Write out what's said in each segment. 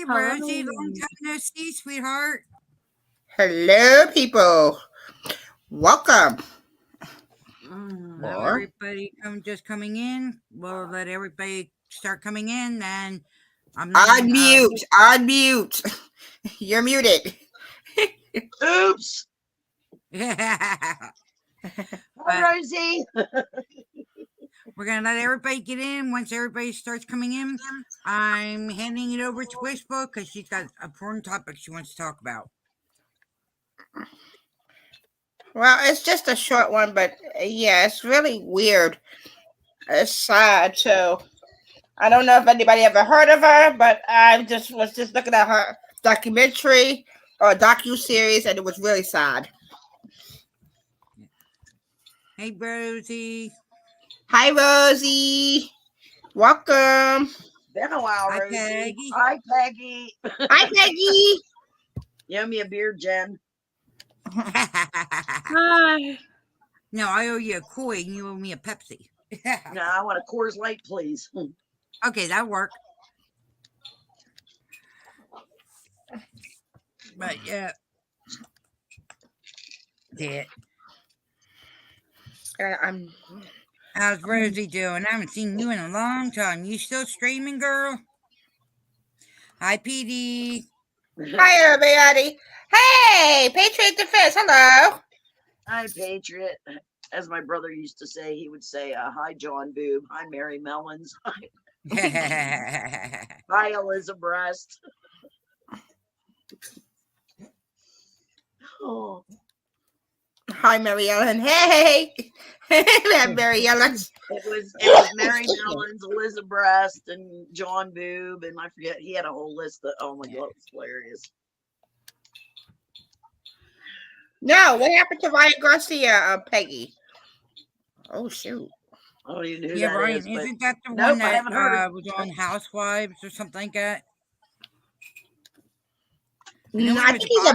Rosie, long Hello. time no see, sweetheart. Hello, people. Welcome. Now Mm. Or everybody just coming in. We'll let everybody start coming in. Then I'm letting. unmute. You're muted. Oops. But Hi, Rosie. we're gonna let everybody get in. Once everybody starts coming in, I'm handing it over to Wishbook because she's got a important topic she wants to talk about. Well, it's just a short one, but yeah, it's really weird. It's sad too. I don't know if anybody ever heard of her, but I just was just looking at her documentary or docu series, and it was really sad. Hey, Rosie. Hi, Rosie. Welcome. Been a while, Hi, Rosie. Peggy. Hi, Peggy. Hi, Peggy. You owe me a beer, Jen. Hi. No, I owe you a koi and you owe me a Pepsi. No, I want a Coors Light, please. Okay, that'll work. But yeah. I'm. How's Rosie doing? I haven't seen you in a long time. You still streaming, girl? Hi, PD. Hi, everybody. Hey, Patriot Defense. Hello. Hi, Patriot. As my brother used to say, he would say, hi, John Boob. Hi, Mary Mellons. Hi, Elizabeth Breast. Oh. Hi, Mary Ellen. Hey, Mary Ellen. It was Mary Mellons, Elizabeth Breast, and John Boob, and I forget, he had a whole list that, oh my God, it was hilarious. No, what happened to Ryan Garcia, Peggy? Oh, shoot. I don't even know who Yeah, that Ryan, is, but isn't that the nope, one I that haven't heard. was on Housewives or something like that? No, I think he's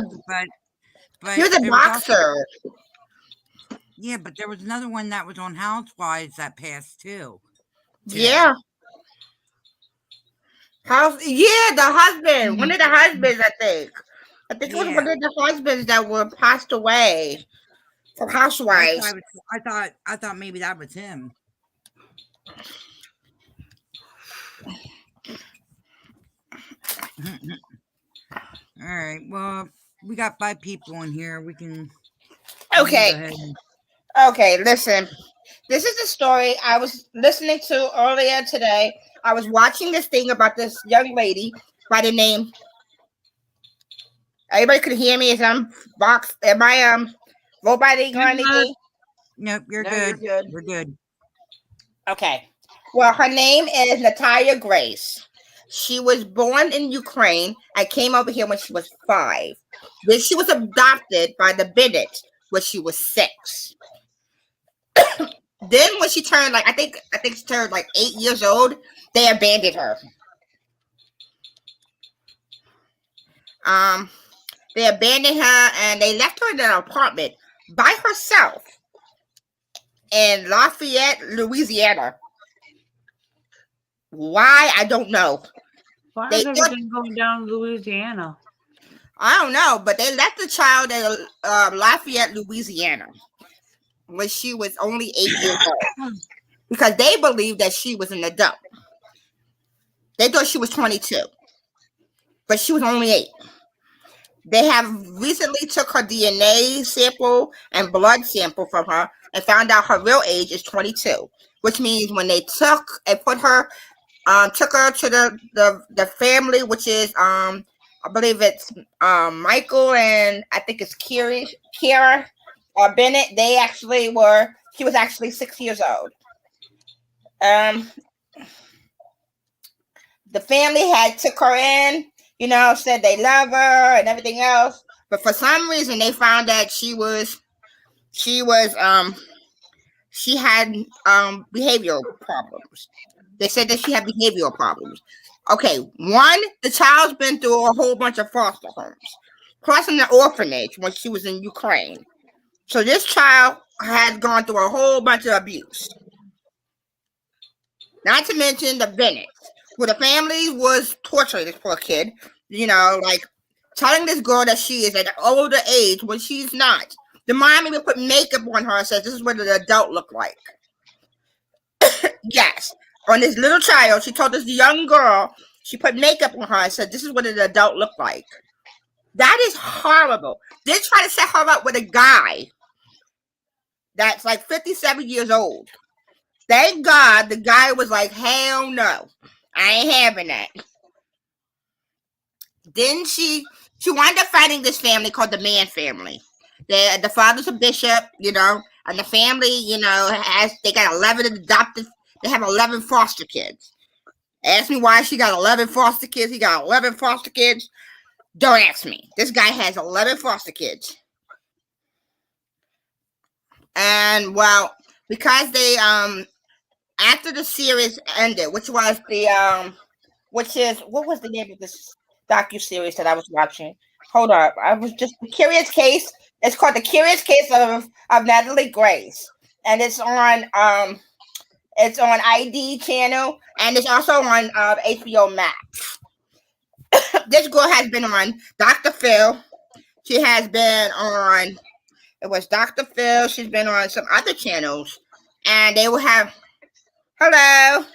he was a boxer. Yeah, but there was another one that was on Housewives that passed too. Yeah. Yeah, the husband. One of the husbands, I think. I think it was one of the husbands that were passed away from Housewives. I thought maybe that was him. All right. Well, we got 5 people in here. We can. Okay. Okay, listen. This is the story I was listening to earlier today. I was watching this thing about this young lady by the name. Everybody could hear me as I'm box. Am I roboting or anything? Nope, you're good. You're good. Okay. Well, her name is Natalia Grace. She was born in Ukraine and came over here when she was 5. Then she was adopted by the Bennett when she was 6. Then when she turned I think she turned 8 years old, they abandoned her. They abandoned her and they left her in an apartment by herself in Lafayette, Louisiana. Why? I don't know. Why is everything going down in Louisiana? I don't know, but they left the child in Lafayette, Louisiana when she was only 8 years old because they believed that she was an adult. They thought she was 22, but she was only 8. They have recently took her DNA sample and blood sample from her and found out her real age is 22, which means when they took her to the family, which is I believe it's Michael and I think it's Kiara Bennett. She was actually 6 years old. The family had took her in, said they love her and everything else, but for some reason they found that she had behavioral problems. They said that she had behavioral problems. Okay, the child's been through a whole bunch of foster homes, plus in the orphanage when she was in Ukraine. So this child has gone through a whole bunch of abuse. Not to mention the Bennett, where the family was torturing this poor kid. like telling this girl that she is at an older age when she's not. The mom even put makeup on her and says this is what an adult look like. Yes. On this little child, she told this young girl, she put makeup on her and said this is what an adult look like. That is horrible. They try to set her up with a guy that's like 57 years old. Thank God the guy was like, hell no. I ain't having that. Then she wound up fighting this family called the Mann family. The father's a bishop, and the family, they got 11 adopted. They have 11 foster kids. Ask me why she got 11 foster kids. He got 11 foster kids. Don't ask me. This guy has 11 foster kids. And well, because they after the series ended, what was the name of this docu-series that I was watching? Hold up. I was just The Curious Case. It's called The Curious Case of Natalie Grace. And it's on ID channel, and it's also on HBO Max. This girl has been on Dr. Phil. She has been on, it was Dr. Phil. She's been on some other channels, and they will have, hello,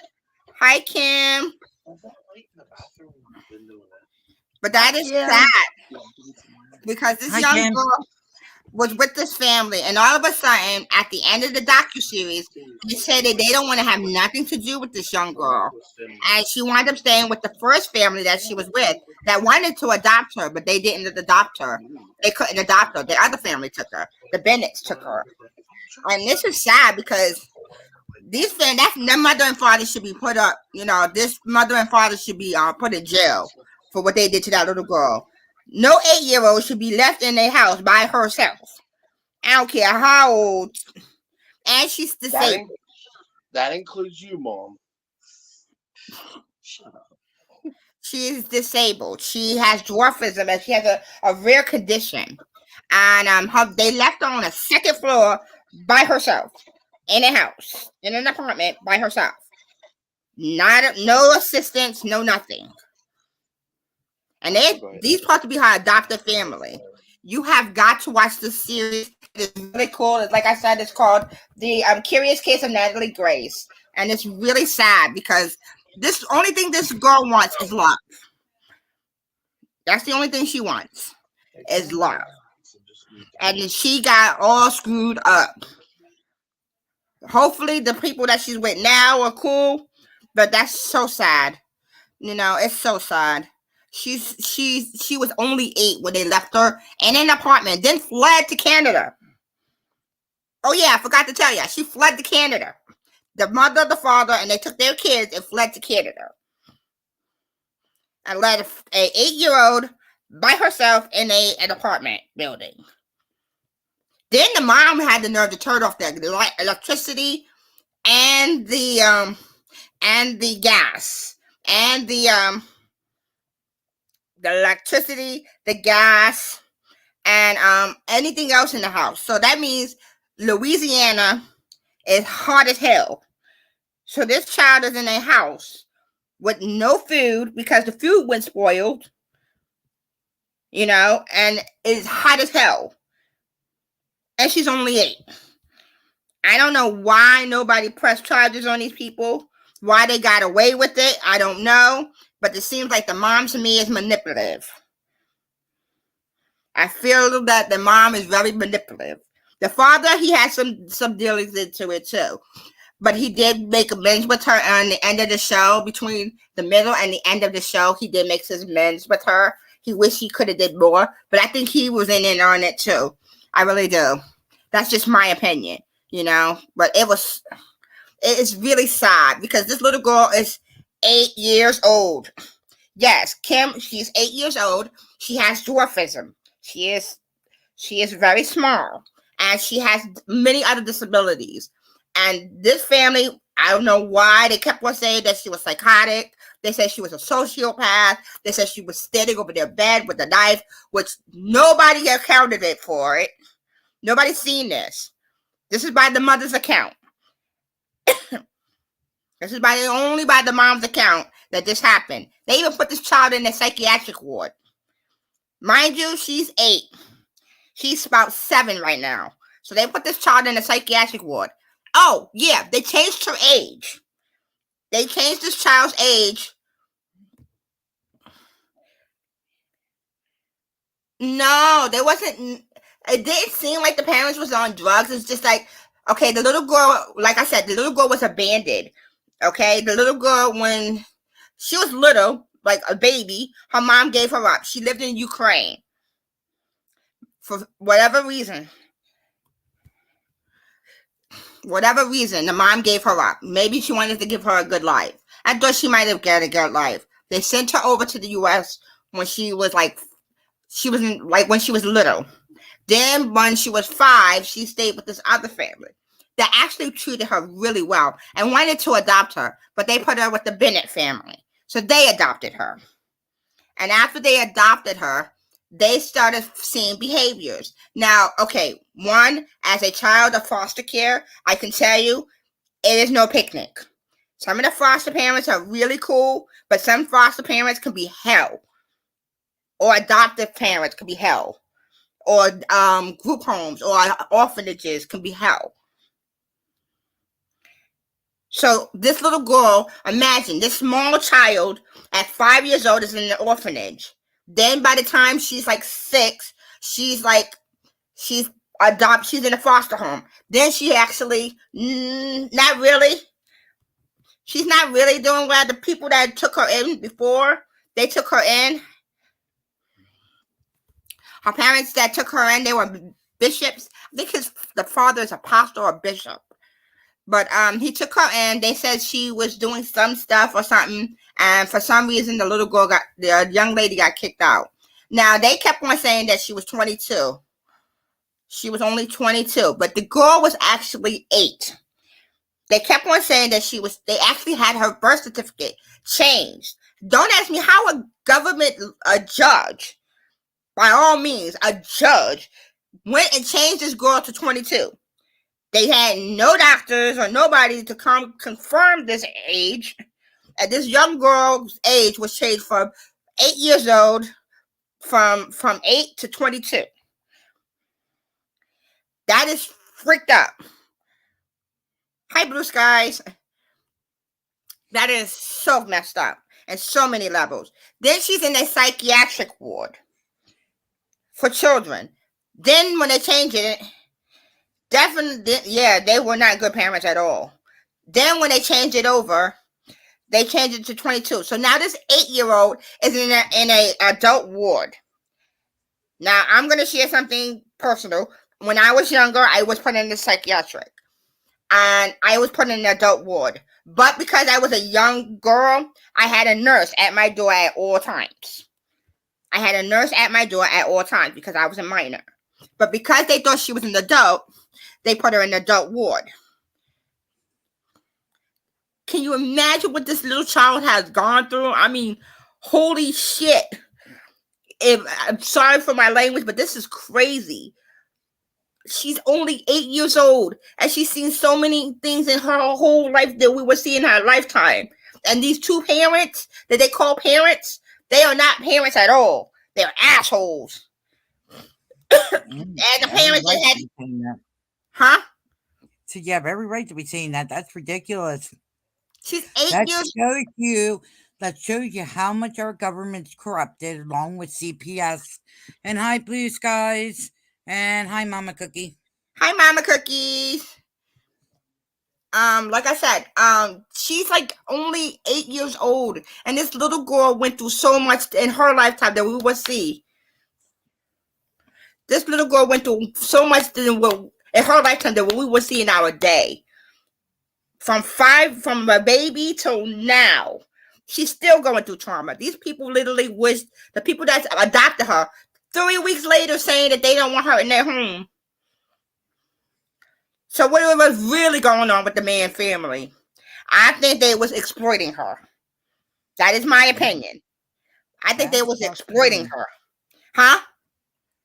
hi Kim. But that is sad because this young Kim. girl was with this family, and all of a sudden, at the end of the docuseries, they said that they don't want to have nothing to do with this young girl, and she wound up staying with the first family that she was with that wanted to adopt her, but they didn't adopt her. They couldn't adopt her. The other family took her. The Bennetts took her, and this is sad because these their mother and father should be put up. This mother and father should be put in jail for what they did to that little girl. No 8-year-old should be left in their house by herself. I don't care how old. And she's disabled. That includes you, Mom. Shut up. She is disabled. She has dwarfism, and she has a rare condition. And they left her on a second floor by herself in a house, in an apartment by herself. No assistance, no nothing. And these supposed to be her adopted family. You have got to watch this series. It's really cool. Like I said, it's called The Curious Case of Natalie Grace. And it's really sad because this only thing this girl wants is love. That's the only thing she wants is love. And she got all screwed up. Hopefully the people that she's with now are cool, but that's so sad. It's so sad. She was only 8 when they left her in an apartment, then fled to Canada. Oh yeah, I forgot to tell you. She fled to Canada. The mother, the father, and they took their kids and fled to Canada. And led a 8-year-old by herself in an apartment building. Then the mom had the nerve to turn off the electricity and the gas and the electricity, the gas, and anything else in the house. So that means Louisiana is hot as hell. So this child is in a house with no food because the food went spoiled, and it's hot as hell. And she's only 8. I don't know why nobody pressed charges on these people, why they got away with it. I don't know. But it seems like the mom to me is manipulative. I feel that the mom is very manipulative. The father, he has some dealings into it too. But he did make amends with her on the end of the show. Between the middle and the end of the show, he did make his amends with her. He wished he could have did more. But I think he was in on it too. I really do. That's just my opinion, But it's really sad because this little girl is 8 years old. Yes, Kim, she's 8 years old. She has dwarfism. She is very small, and she has many other disabilities. And this family, I don't know why they kept on saying that she was psychotic. They said she was a sociopath. They said she was standing over their bed with a knife, which nobody accounted it for it. Nobody's seen this. This is by the mother's account. This is only by the mom's account that this happened. They even put this child in a psychiatric ward. Mind you, she's 8. She's about 7 right now. So they put this child in a psychiatric ward. Oh, yeah, they changed her age. They changed this child's age. No, there wasn't. It didn't seem like the parents was on drugs. It's just like, okay, the little girl, like I said, the little girl was abandoned. Okay, the little girl, when she was little, like a baby, her mom gave her up. She lived in Ukraine. For whatever reason, the mom gave her up. Maybe she wanted to give her a good life. I thought she might have got a good life. They sent her over to the U.S. when she was when she was little. Then when she was 5, she stayed with this other family that actually treated her really well and wanted to adopt her, but they put her with the Bennett family. So they adopted her. And after they adopted her, they started seeing behaviors. Now, okay, one, as a child of foster care, I can tell you, it is no picnic. Some of the foster parents are really cool, but some foster parents can be hell. Or adoptive parents can be hell. Or group homes or orphanages can be hell. So this little girl, imagine this small child at 5 years old is in an orphanage. Then by the time she's like 6, she's in a foster home. Then she actually, not really. She's not really doing well. The people that took her in before, they took her in. Her parents that took her in, they were bishops. I think the father is a pastor or a bishop. But he took her in. They said she was doing some stuff or something. And for some reason, the young lady got kicked out. Now, they kept on saying that she was 22. She was only 22. But the girl was actually 8. They kept on saying that they actually had her birth certificate changed. Don't ask me how a judge, by all means, a judge, went and changed this girl to 22. They had no doctors or nobody to come confirm this age. And this young girl's age was changed from 8 years old, from 8 to 22. That is freaked up. Hi, Blue Skies. That is so messed up and so many levels. Then she's in a psychiatric ward for children. Then when they changed it, definitely, yeah, they were not good parents at all. Then when they changed it over, they changed it to 22. So now this 8-year-old is in a adult ward. Now I'm going to share something personal. When I was younger, I was put in the psychiatric. And I was put in an adult ward. But because I was a young girl, I had a nurse at my door at all times. I had a nurse at my door at all times because I was a minor. But because they thought she was an adult, they put her in an adult ward. Can you imagine what this little child has gone through? I mean, holy shit. I'm sorry for my language, but this is crazy. She's only 8 years old, and she's seen so many things in her whole life that we will see in her lifetime. And these 2 parents that they call parents, they are not parents at all. They're assholes. And the parents had, huh? So you have every right to be saying that. That's ridiculous. She's 8 years. That shows you how much our government's corrupted, along with CPS. And hi, Blue Skies. And hi, Mama Cookie. Hi, Mama Cookies. Like I said, she's like only 8 years old, and this little girl went through so much in her lifetime that we will see. This little girl went through so much in her lifetime that we will see in our day. From a baby till now, she's still going through trauma. These people literally wish the people that adopted her 3 weeks later saying that they don't want her in their home. So what was really going on with the Mann family? I think they was exploiting her. That is my opinion. I think they was exploiting her. Huh?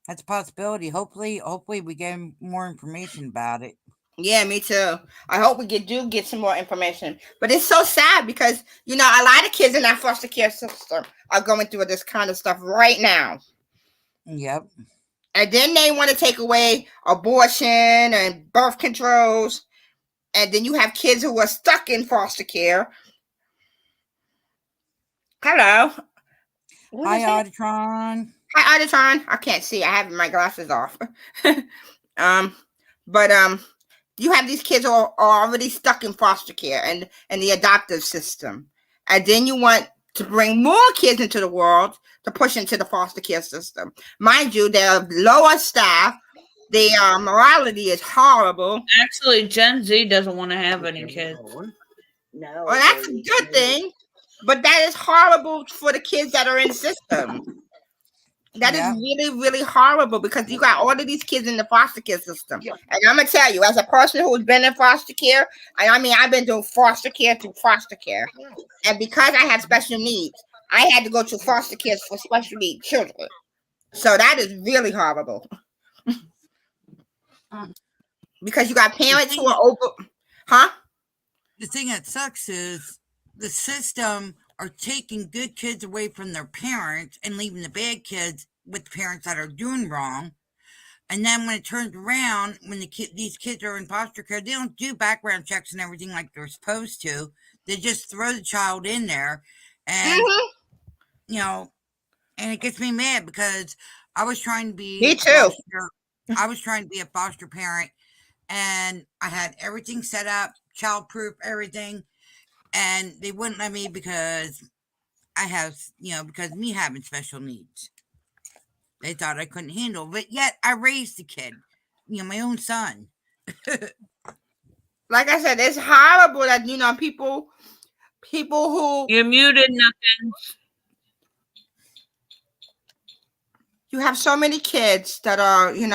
That's a possibility. Hopefully we get more information about it. Yeah, me too. I hope we do get some more information. But it's so sad because a lot of kids in that foster care system are going through this kind of stuff right now. Yep. And then they want to take away abortion and birth controls. And then you have kids who are stuck in foster care. Hello. Hi, Auditron. Hi, Auditron. I can't see. I have my glasses off. But you have these kids who are already stuck in foster care and the adoptive system. And then you want to bring more kids into the world to push into the foster care system. Mind you, they're lower staff. The morality is horrible. Actually, Gen Z doesn't want to have any kids. No. Well, that's a good thing. But that is horrible for the kids that are in the system. That is really, really horrible because you got all of these kids in the foster care system. Yeah. And I'm going to tell you, as a person who's been in foster care, I've been doing foster care through foster care. And because I have special needs, I had to go to foster care for special needs children. So that is really horrible. Because you got parents who are over. Huh? The thing that sucks is the system are taking good kids away from their parents and leaving the bad kids with the parents that are doing wrong. And then when it turns around, when these kids are in foster care, they don't do background checks and everything like they're supposed to. They just throw the child in there, and and it gets me mad because I was trying to be. Me too. I was trying to be a foster parent, and I had everything set up, child-proof, everything. And they wouldn't let me because I have, because me having special needs. They thought I couldn't handle, but yet I raised the kid, my own son. Like I said, it's horrible that, people who. You're muted, nothing. You have so many kids that are, in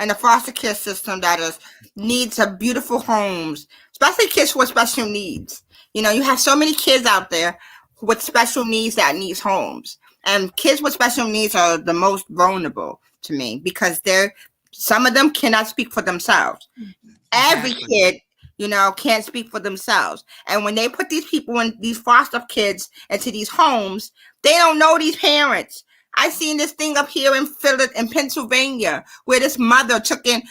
the foster care system that needs of beautiful homes, especially kids with special needs. You have so many kids out there with special needs that needs homes. And kids with special needs are the most vulnerable to me because some of them cannot speak for themselves. Every kid, can't speak for themselves. And when they put these people in these foster kids into these homes, they don't know these parents. I seen this thing up here in Pennsylvania where this mother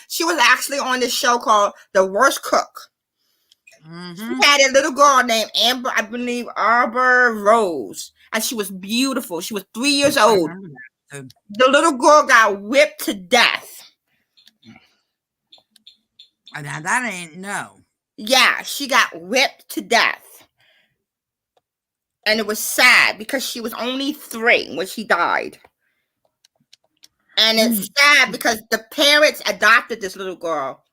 she was actually on this show called The Worst Cook. Mm-hmm. She had a little girl named Amber, I believe, Arbor Rose. And she was beautiful. She was 3 years old. The little girl got whipped to death. Now that I didn't know. Yeah, she got whipped to death. And it was sad because she was only 3 when she died. And it's sad because the parents adopted this little girl.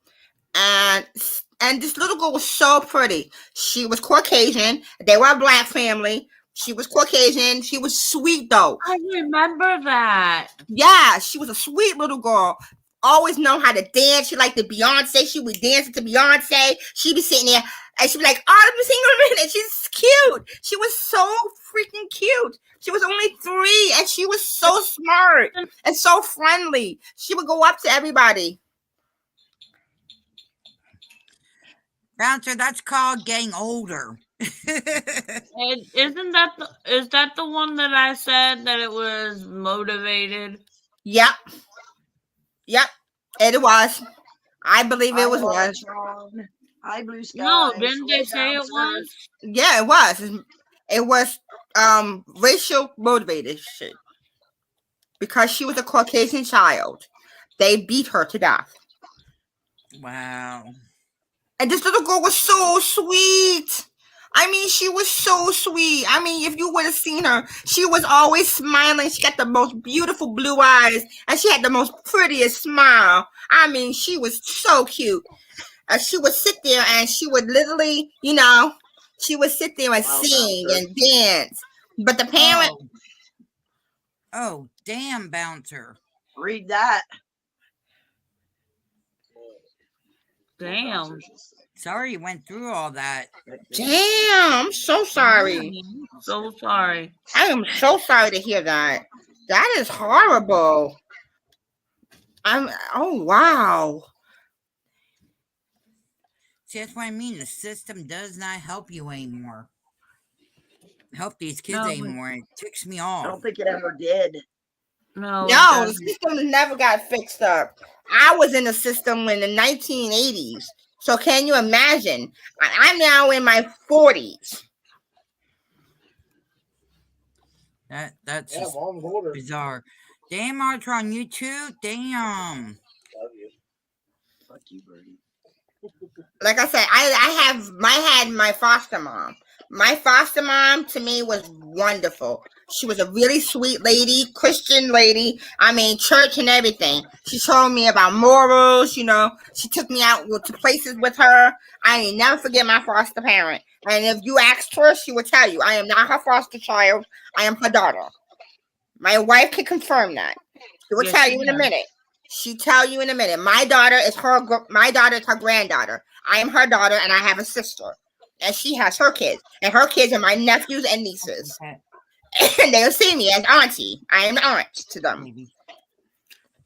And this little girl was so pretty. She was Caucasian. They were a black family. She was Caucasian. She was sweet, though. I remember that. Yeah, she was a sweet little girl. Always know how to dance. She liked the Beyonce. She would dance to Beyonce. She'd be sitting there and she'd be like, "Oh, let me sing a minute." She's cute. She was so freaking cute. She was only 3 and she was so smart and so friendly. She would go up to everybody. Bouncer, that's called getting older. And is that the one that I said that it was motivated? Yep. It was. I believe it was. Hi, Blue Sky. No, didn't they say it was? Yeah, it was. It was racial motivation because she was a Caucasian child. They beat her to death. Wow. And this little girl was so sweet. I mean, she was so sweet. I mean, if you would have seen her, she was always smiling. She got the most beautiful blue eyes, and she had the most prettiest smile. I mean, she was so cute. She would sit there, and she would literally, she would sit there and sing and dance. But the parent... Oh, damn, Bouncer. Read that. Damn. Sorry you went through all that. Damn, I'm so sorry. So sorry. I am so sorry to hear that. That is horrible. Oh, wow. See, that's what I mean. The system does not help you anymore. Help these kids No, but- anymore. It ticks me I off. don't think it ever did. No, it No, the doesn't. system never got fixed up. I was in the system in the 1980s. So can you imagine? I'm now in my 40s. That's Yeah, just mom's older. bizarre. Damn, Audra on YouTube. Damn. Love you. Fuck you, Birdie. Like I said, I had my foster mom. My foster mom to me was wonderful. She was a really sweet lady, Christian lady. I mean, church and everything. She told me about morals. You know, she took me out to places with her. I ain't never forget my foster parent. And if you asked her, she would tell you, I am not her foster child. I am her daughter. My wife can confirm that. She will Yes, tell she you in a does. minute. She tell you in a minute. My daughter is her granddaughter. I am her daughter, and I have a sister, and she has her kids, and her kids are my nephews and nieces, Okay, and they'll see me as auntie. I am the aunt to them. maybe.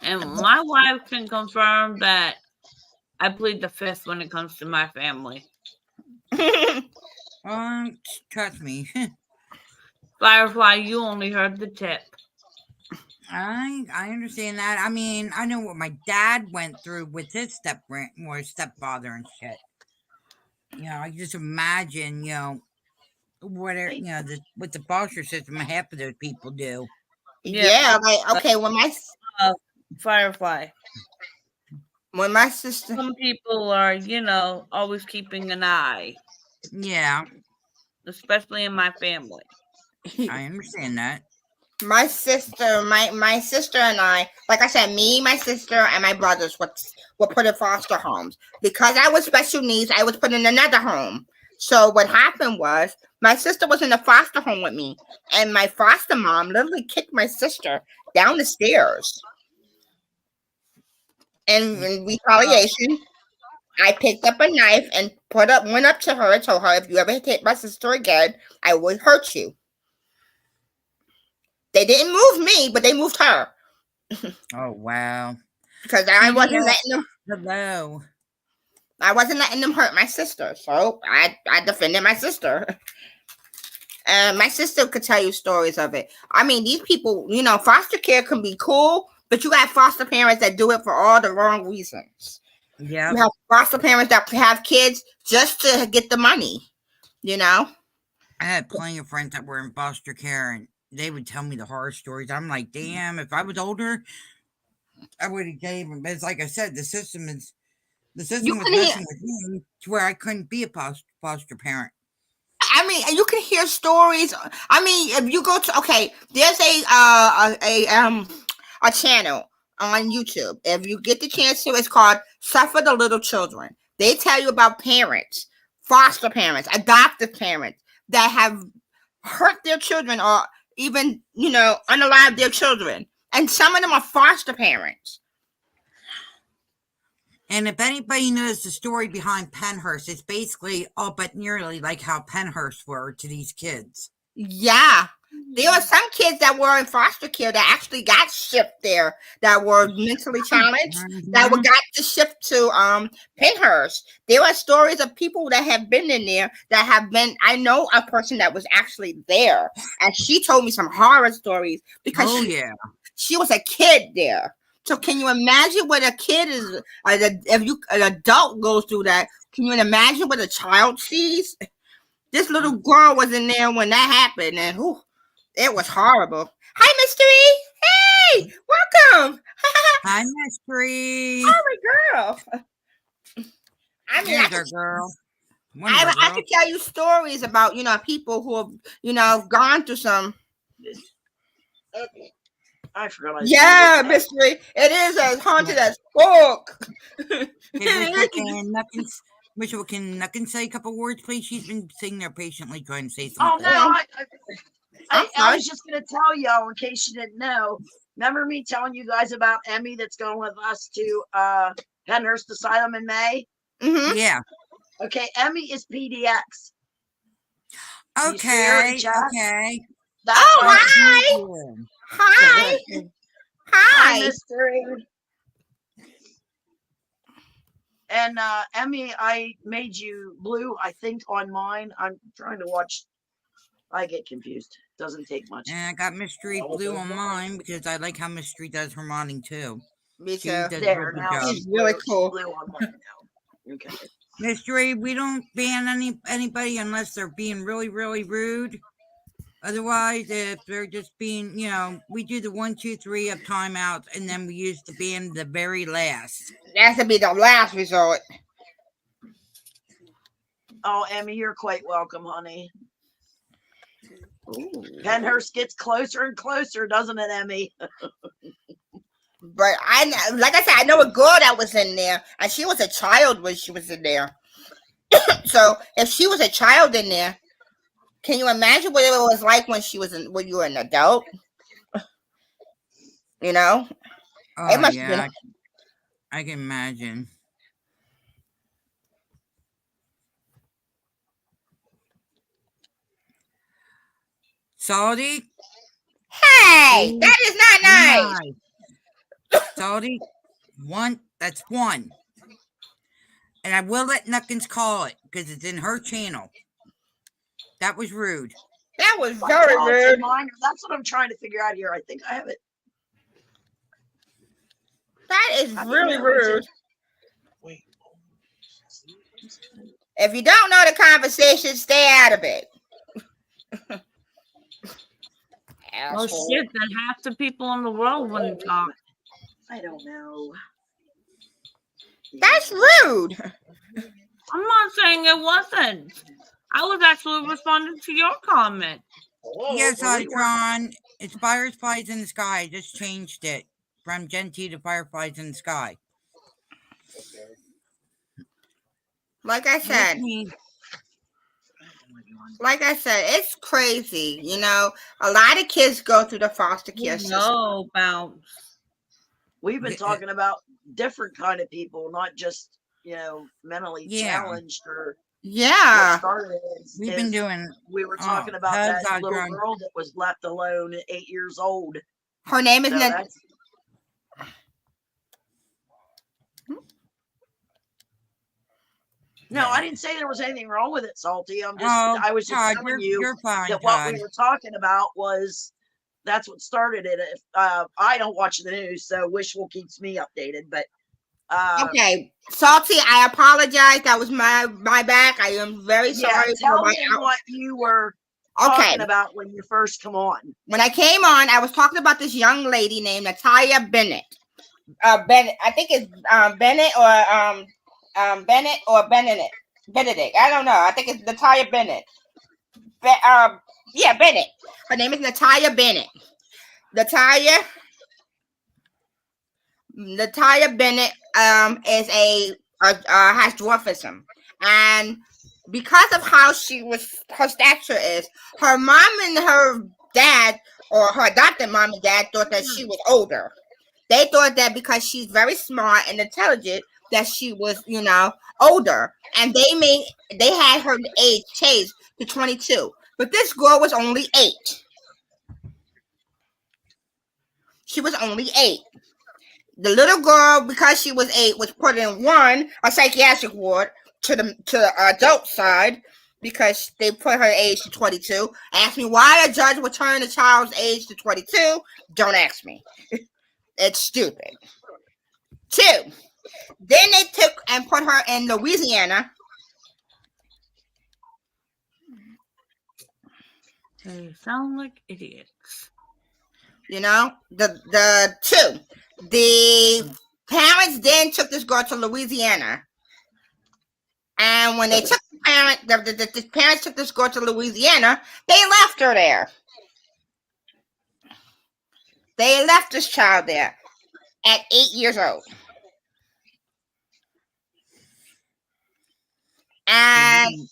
And my wife can confirm that I plead the fifth when it comes to my family. Trust me. Firefly, you only heard the tip. I understand that. I mean, I know what my dad went through with his stepfather and shit. You know, I just imagine, what the foster system half of those people do. Yeah, like okay, Firefly. when my sister, Some people are, always keeping an eye, Yeah, especially in my family. I understand that. my sister and I, like I said, me, my sister, and my brothers were put in foster homes. Because I was special needs, I was put in another home. So what happened was my sister was in a foster home with me, and my foster mom literally kicked my sister down the stairs. And in retaliation, I picked up a knife and went up to her and told her, if you ever hit my sister again, I will hurt you. They didn't move me, but they moved her. Oh wow. Because I wasn't Hello. letting them hurt my sister. So I defended my sister. And my sister could tell you stories of it. I mean, these people, foster care can be cool, but you have foster parents that do it for all the wrong reasons. Yeah. You have foster parents that have kids just to get the money, I had plenty of friends that were in foster care, and they would tell me the horror stories. I'm like, damn, if I was older, I would have gave them. But it's like I said, the system was messing with me to where I couldn't be a foster parent. I mean, you can hear stories. I mean, if you go to there's a channel on YouTube. If you get the chance to, it's called Suffer the Little Children. They tell you about parents, foster parents, adoptive parents that have hurt their children or even, unalived their children. And some of them are foster parents. And if anybody knows the story behind Pennhurst, it's basically all but nearly like how Pennhurst were to these kids. Yeah. There were some kids that were in foster care that actually got shipped there that were mentally challenged that got to shift to Pennhurst. There are stories of people that have been in there that have been. I know a person that was actually there, and she told me some horror stories because she was a kid there. So can you imagine what a kid is? If an adult goes through that, can you imagine what a child sees? This little girl was in there when that happened, and it was horrible. Hi, Mystery. Hey, welcome. Hi, Mystery. Oh, girl. I mean, I could tell you stories about people who have gone through some. I forgot. Mystery. It is as haunted as fuck. Mitchell, can Nucken say a couple words, please? She's been sitting there patiently trying to say Oh something. no, I was just gonna tell y'all in case you didn't know. Remember me telling you guys about Emmy that's going with us to Pennhurst Asylum in May? Mm-hmm. Yeah. Okay, Emmy is PDX. Okay. That's hi. Hi. Hi, Mystery. And Emmy, I made you blue, I think, on mine. I'm trying to watch. I get confused. Doesn't take much. And I got Mystery blue on mine because I like how Mystery does her modding too. Me She too. does a There, real good now job. She's really She's cool. blue on mine now. Okay. Mystery, we don't ban anybody unless they're being really, really rude. Otherwise, if they're just being, we do the 1, 2, 3 of timeouts, and then we use the ban the very last. That's to be the last resort. Oh, Emmy, you're quite welcome, honey. Penhurst gets closer and closer, doesn't it, Emmy? But like I said, I know a girl that was in there, and she was a child when she was in there. So if she was a child in there, can you imagine what it was like when when you were an adult? You know, Oh, it must yeah. have been. I can imagine. Salty? Hey, that is not nice. Salty? That's one. And I will let Nuckins call it because it's in her channel. That was rude. That was But very no, it's in rude. mine. That's what I'm trying to figure out here. I think I have it. That is I think really I have it, too. rude. If you don't know the conversation, stay out of it. Oh Asshole. shit! Then half the people in the world wouldn't talk. I don't know. That's rude. I'm not saying it wasn't. I was actually responding to your comment. Yes, well, we were- Itron. It's Fireflies in the Sky. I just changed it from Gen T to Fireflies in the Sky. Like I said, it's crazy. You know, a lot of kids go through the foster care system. No, bounce. We've been Yeah. talking about different kind of people, not just mentally Yeah. challenged or what Yeah. started We've been doing. we were talking about how's that that little going? girl that was left alone at 8 years old. Her name is So that's- No, I didn't say there was anything wrong with it, Salty. I was just Todd, telling you you're fine, that what Todd. we were talking about was that's what started it. If I don't watch the news, so Wishful keeps me updated. But Okay, Salty, I apologize. That was my back. I am very yeah, sorry tell for my me what you were Okay. talking about when you first come on. When I came on, I was talking about this young lady named Natalia Bennett. Bennett, I think it's Bennett or Benedict. I don't know. I think it's Natalia Bennett. Yeah, Bennett. Her name is Natalia Bennett. Natalia Bennett is has dwarfism, and because of how her stature is, her mom and her dad, or her adopted mom and dad, thought that she was older. They thought that because she's very smart and intelligent, that she was, older, and they had her age changed to 22. But this girl was only 8. She was only 8. The little girl, because she was 8, was put in a psychiatric ward to the adult side because they put her age to 22. Ask me why a judge would turn a child's age to 22. Don't ask me. It's stupid. 2. Then they took and put her in Louisiana. They sound like idiots. The 2. The parents then took this girl to Louisiana. And when they took the parents took this girl to Louisiana, they left her there. They left this child there at 8 years old. And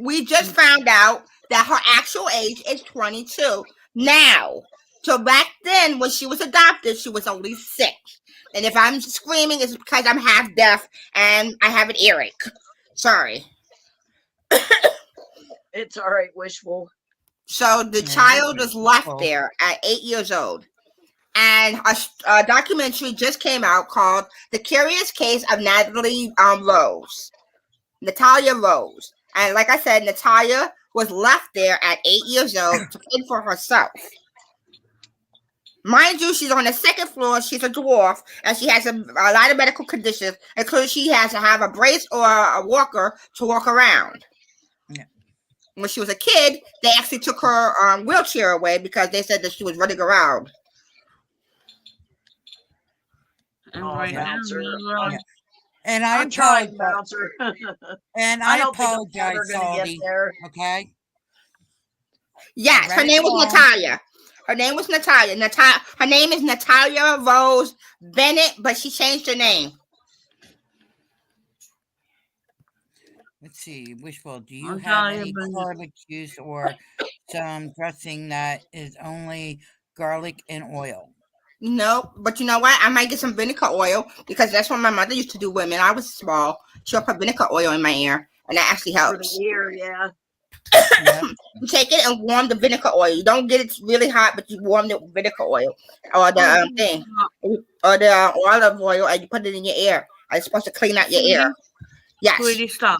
we just found out that her actual age is 22 now. So back then, when she was adopted, she was only 6. And if I'm screaming, it's because I'm half deaf and I have an earache. Sorry. It's all right, Wishful. So the child was left there at 8 years old. And a documentary just came out called "The Curious Case of Natalia Rose." And like I said, Natalia was left there at 8 years old to fend for herself. Mind you, she's on the second floor. She's a dwarf, and she has a lot of medical conditions, including she has to have a brace or a walker to walk around. Yeah. When she was a kid, they actually took her wheelchair away because they said that she was running around. And Oh, right now, Bouncer. Nero- And I I'm trying, apologize. Bouncer. And I I don't think I'm apologize, ever gonna get Salty. there. Okay. Yes, I her read name it was wrong. Natalia. Her name was Natalia. Her name is Natalia Rose Bennett, but she changed her name. Let's see. Wishful, do you I'll have tell you any about it. garlic juice or some dressing that is only garlic and oil? No, but you know what? I might get some vinegar oil because that's what my mother used to do with me. When I was small, she'll put vinegar oil in my ear, and that actually For helps. the year, yeah. Yep. You take it and warm the vinegar oil. You don't get it really hot, but you warm the vinegar oil or the thing or the olive oil, and you put it in your ear. It's supposed to clean out your ear. Yes. Sweetie, stop.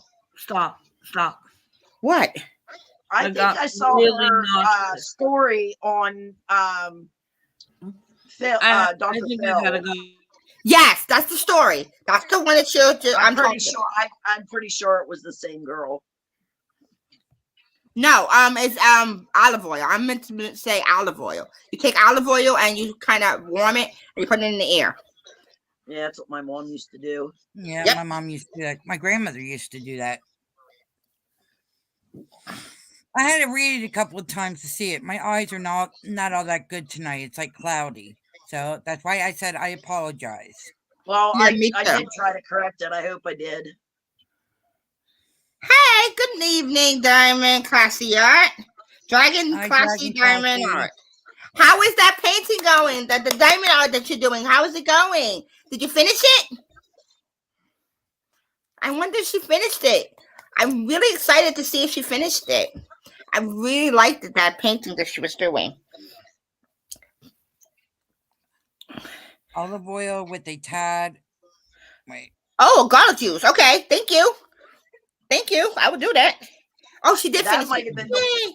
What? I I think got I saw really her nauseous. story on Phil, I Dr. think Phil. I gotta go. Yes, that's the story. That's the one that I'm pretty talking. sure. I'm pretty sure it was the same girl. No, it's olive oil. I meant to say olive oil. You take olive oil and you kind of warm it and you put it in the air. Yeah, that's what my mom used to do. Yeah, Yep. my mom used to do that. My grandmother used to do that. I had to read it a couple of times to see it. My eyes are not all that good tonight. It's like cloudy. So that's why I said I apologize. Well, Yeah, me I too. did try to correct it. I hope I did. Hey, good evening, Diamond Classy Art. Dragon Hi, Classy Dragon Diamond Classy. Art. How is that painting going? The diamond art that you're doing, how is it going? Did you finish it? I wonder if she finished it. I'm really excited to see if she finished it. I really liked that painting that she was doing. Olive oil with a tad. Wait. Oh, garlic juice. Okay, thank you. Thank you. I will do that. Oh, she did That finish might it. have been the Yay.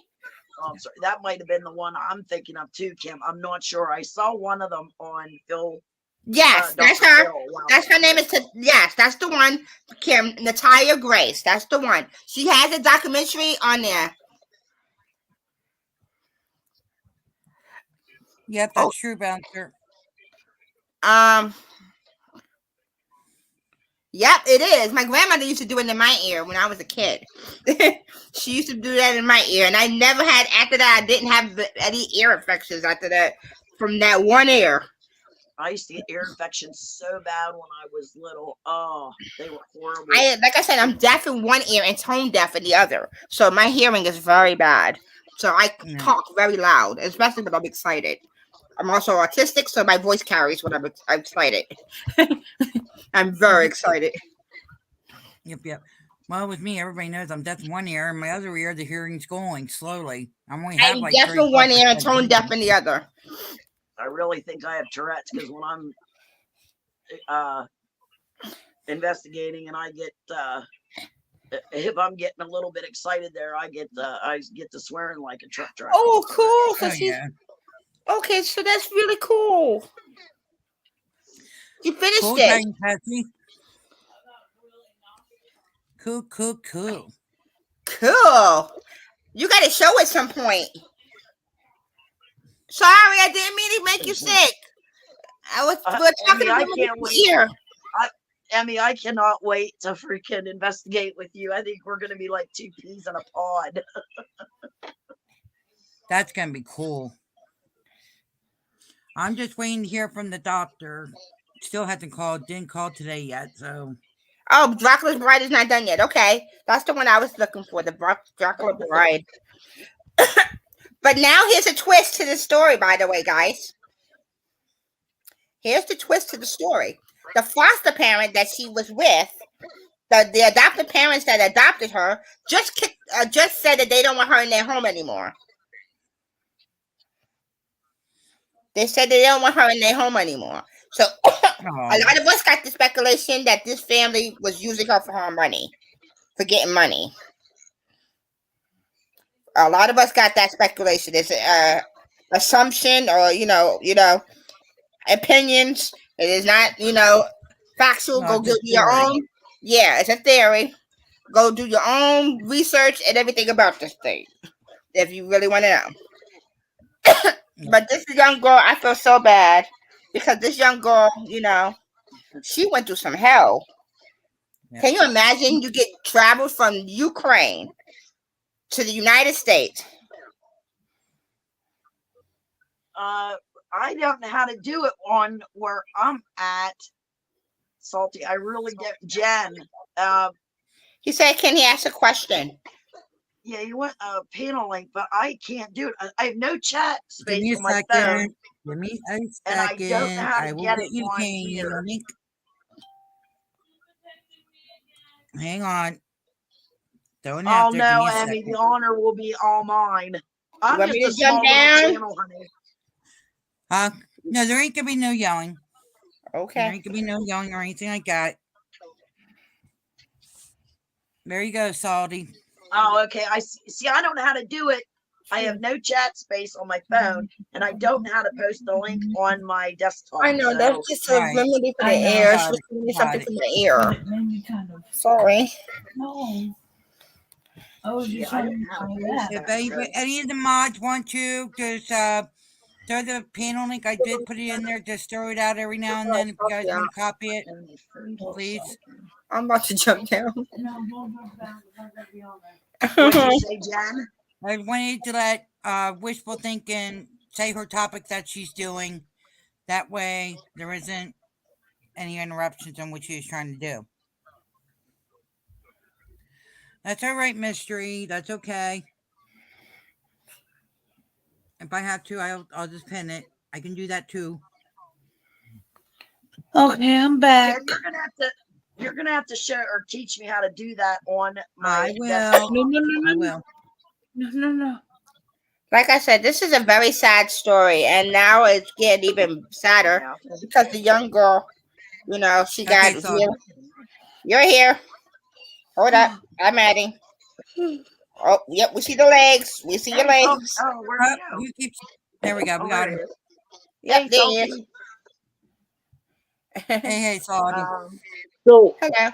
Oh, I'm sorry. That might have been the one I'm thinking of too, Kim. I'm not sure. I saw one of them on Phil. Yes, that's Dr. her. Phil a while That's her back. name is. Yes, that's the one. Kim Natalia Grace. That's the one. She has a documentary on there. Yep, that's true, Bouncer. Yep, it is. My grandmother used to do it in my ear when I was a kid. She used to do that in my ear, and I never had. After that, I didn't have any ear infections after that from that one ear. I used to get ear infections so bad when I was little. Oh, they were horrible. Like I said, I'm deaf in one ear and tone deaf in the other, so my hearing is very bad. So I Yeah. talk very loud, especially when I'm excited. I'm also autistic, so my voice carries when I'm excited. I'm very excited. Yep. Well, with me, everybody knows I'm deaf in one ear, and my other ear, the hearing's going slowly. I'm only have I'm like deaf in one ear and 35% tone deaf in the other. I really think I have Tourette's because when I'm investigating and I get if I'm getting a little bit excited there, I get to swearing like a truck driver. Oh, cool! So Oh, she's yeah. okay. So that's really cool. You finished Cool, it. Dragon Classy. Cool. Cool. You got to show at some point. Sorry, I didn't mean to make you sick. We're talking Emmy, I about can't wait. ear. Emmy, I cannot wait to freaking investigate with you. I think we're gonna be like two peas in a pod. That's gonna be cool. I'm just waiting to hear from the doctor. Still hasn't called. Didn't call today yet. So Oh, Dracula's Bride is not done yet. Okay, that's the one I was looking for. The Dracula Bride. But now here's a twist to the story, by the way, guys. Here's the twist to the story. The foster parent that she was with, the adopted parents that adopted her, just said that they don't want her in their home anymore. They said they don't want her in their home anymore. So a lot of us got the speculation that this family was using her for her money, for getting money. A lot of us got that speculation. It's assumption or opinions. It is not factual. No, Go do just your theory. own. Yeah, it's a theory. Go do your own research and everything about this thing if you really want to know. But this young girl, I feel so bad because this young girl, she went through some hell. Yeah. Can you imagine you get traveled from Ukraine to the United States? I don't know how to do it on where I'm at, Salty. I really don't. Jen, He said, can he ask a question? yeah, you want a panel link, but I can't do it. I have no chat Give me space a on my phone. second. Give me a And I don't know second. how to I will get get it you on Kane here. link. Hang on. Don't Oh have to. Give no, me a Emmy, second. the honor will be all mine. I'm want just me a to jump small little down? channel, honey. No, there ain't gonna be no yelling. There Okay. ain't gonna be no yelling or anything like that. There you go, Salty. Oh, okay. I see. I don't know how to do it. I have no chat space on my phone, and I don't know how to post the link on my desktop. I know, so- that's just a Right. remedy for the I know. air. Got She's it, giving me got something it. from the air. But it made me kind of Sorry. no. I was just Yeah, I trying don't to know how to find post that. If any of the mods want to, just throw the panel link. I did put it in there. Just throw it out every now and then. If you guys want to copy it, please. I'm about to jump down. No, don't jump down. I'm gonna be on What'd there. you say, Jen? I wanted to let Wishful Thinking say her topic that she's doing. That way, there isn't any interruptions on what she is trying to do. That's all right, Mystery. That's okay. If I have to, I'll just pin it. I can do that too. Okay, I'm back. Jen, you're gonna have to show or teach me how to do that on my I will. desktop. I will. No. Like I said, this is a very sad story, and now it's getting even sadder Yeah. because the young girl, she got. Okay, so You're here. Hold up. I'm adding. Oh, yep. We see the legs. We see your Oh, legs. where'd he go? you keep. There we go. Oh, We got there him. he is. Yep, Hey, there he is. Salty. Hey, Salty. So, Hello.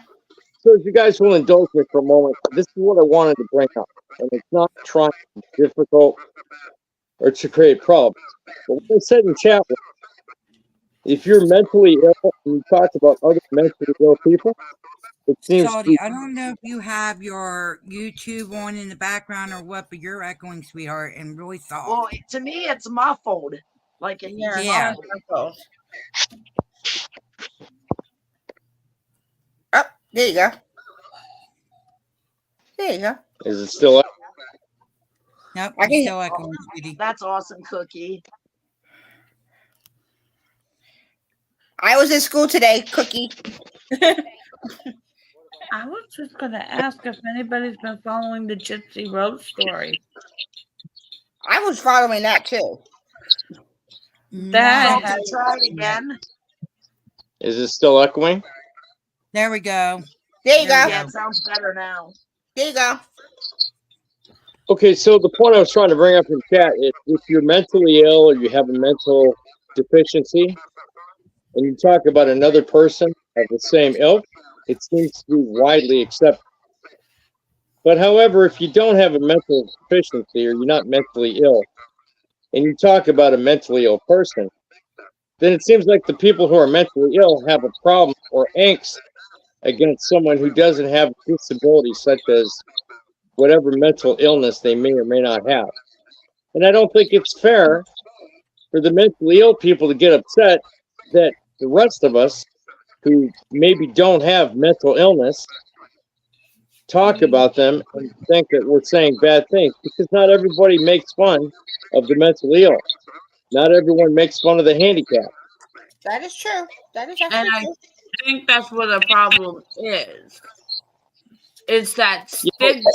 so if you guys will indulge me for a moment, this is what I wanted to bring up. And it's not trying to be difficult or to create problems. But what I said in chat was, if you're mentally ill and you talk about other mentally ill people, it seems to Salty, be I don't know if you have your YouTube on in the background or what, but you're echoing, sweetheart, and really soft. Well, to me, it's muffled. Like it's Yeah. muffled. Oh, there you go. There you go. is it still up? Nope, I you're can- still echoing, sweetie. That's awesome, Cookie. I was in school today, Cookie. I was just gonna ask if anybody's been following the Gypsy Rose story. I was following that too. That No. Salty, try it again. Is it still echoing? There we go. There you There go. we Yeah, it sounds better now. There you go. Okay, so the point I was trying to bring up in chat is if you're mentally ill or you have a mental deficiency and you talk about another person of the same ilk, it seems to be widely accepted. But however, if you don't have a mental deficiency or you're not mentally ill and you talk about a mentally ill person, then it seems like the people who are mentally ill have a problem or angst against someone who doesn't have a disability such as whatever mental illness they may or may not have. And I don't think it's fair for the mentally ill people to get upset that the rest of us who maybe don't have mental illness talk about them and think that we're saying bad things, because not everybody makes fun of the mentally ill. Not everyone makes fun of the handicapped. That is true. That is And actually I true. think that's what the problem is. It's that stigma.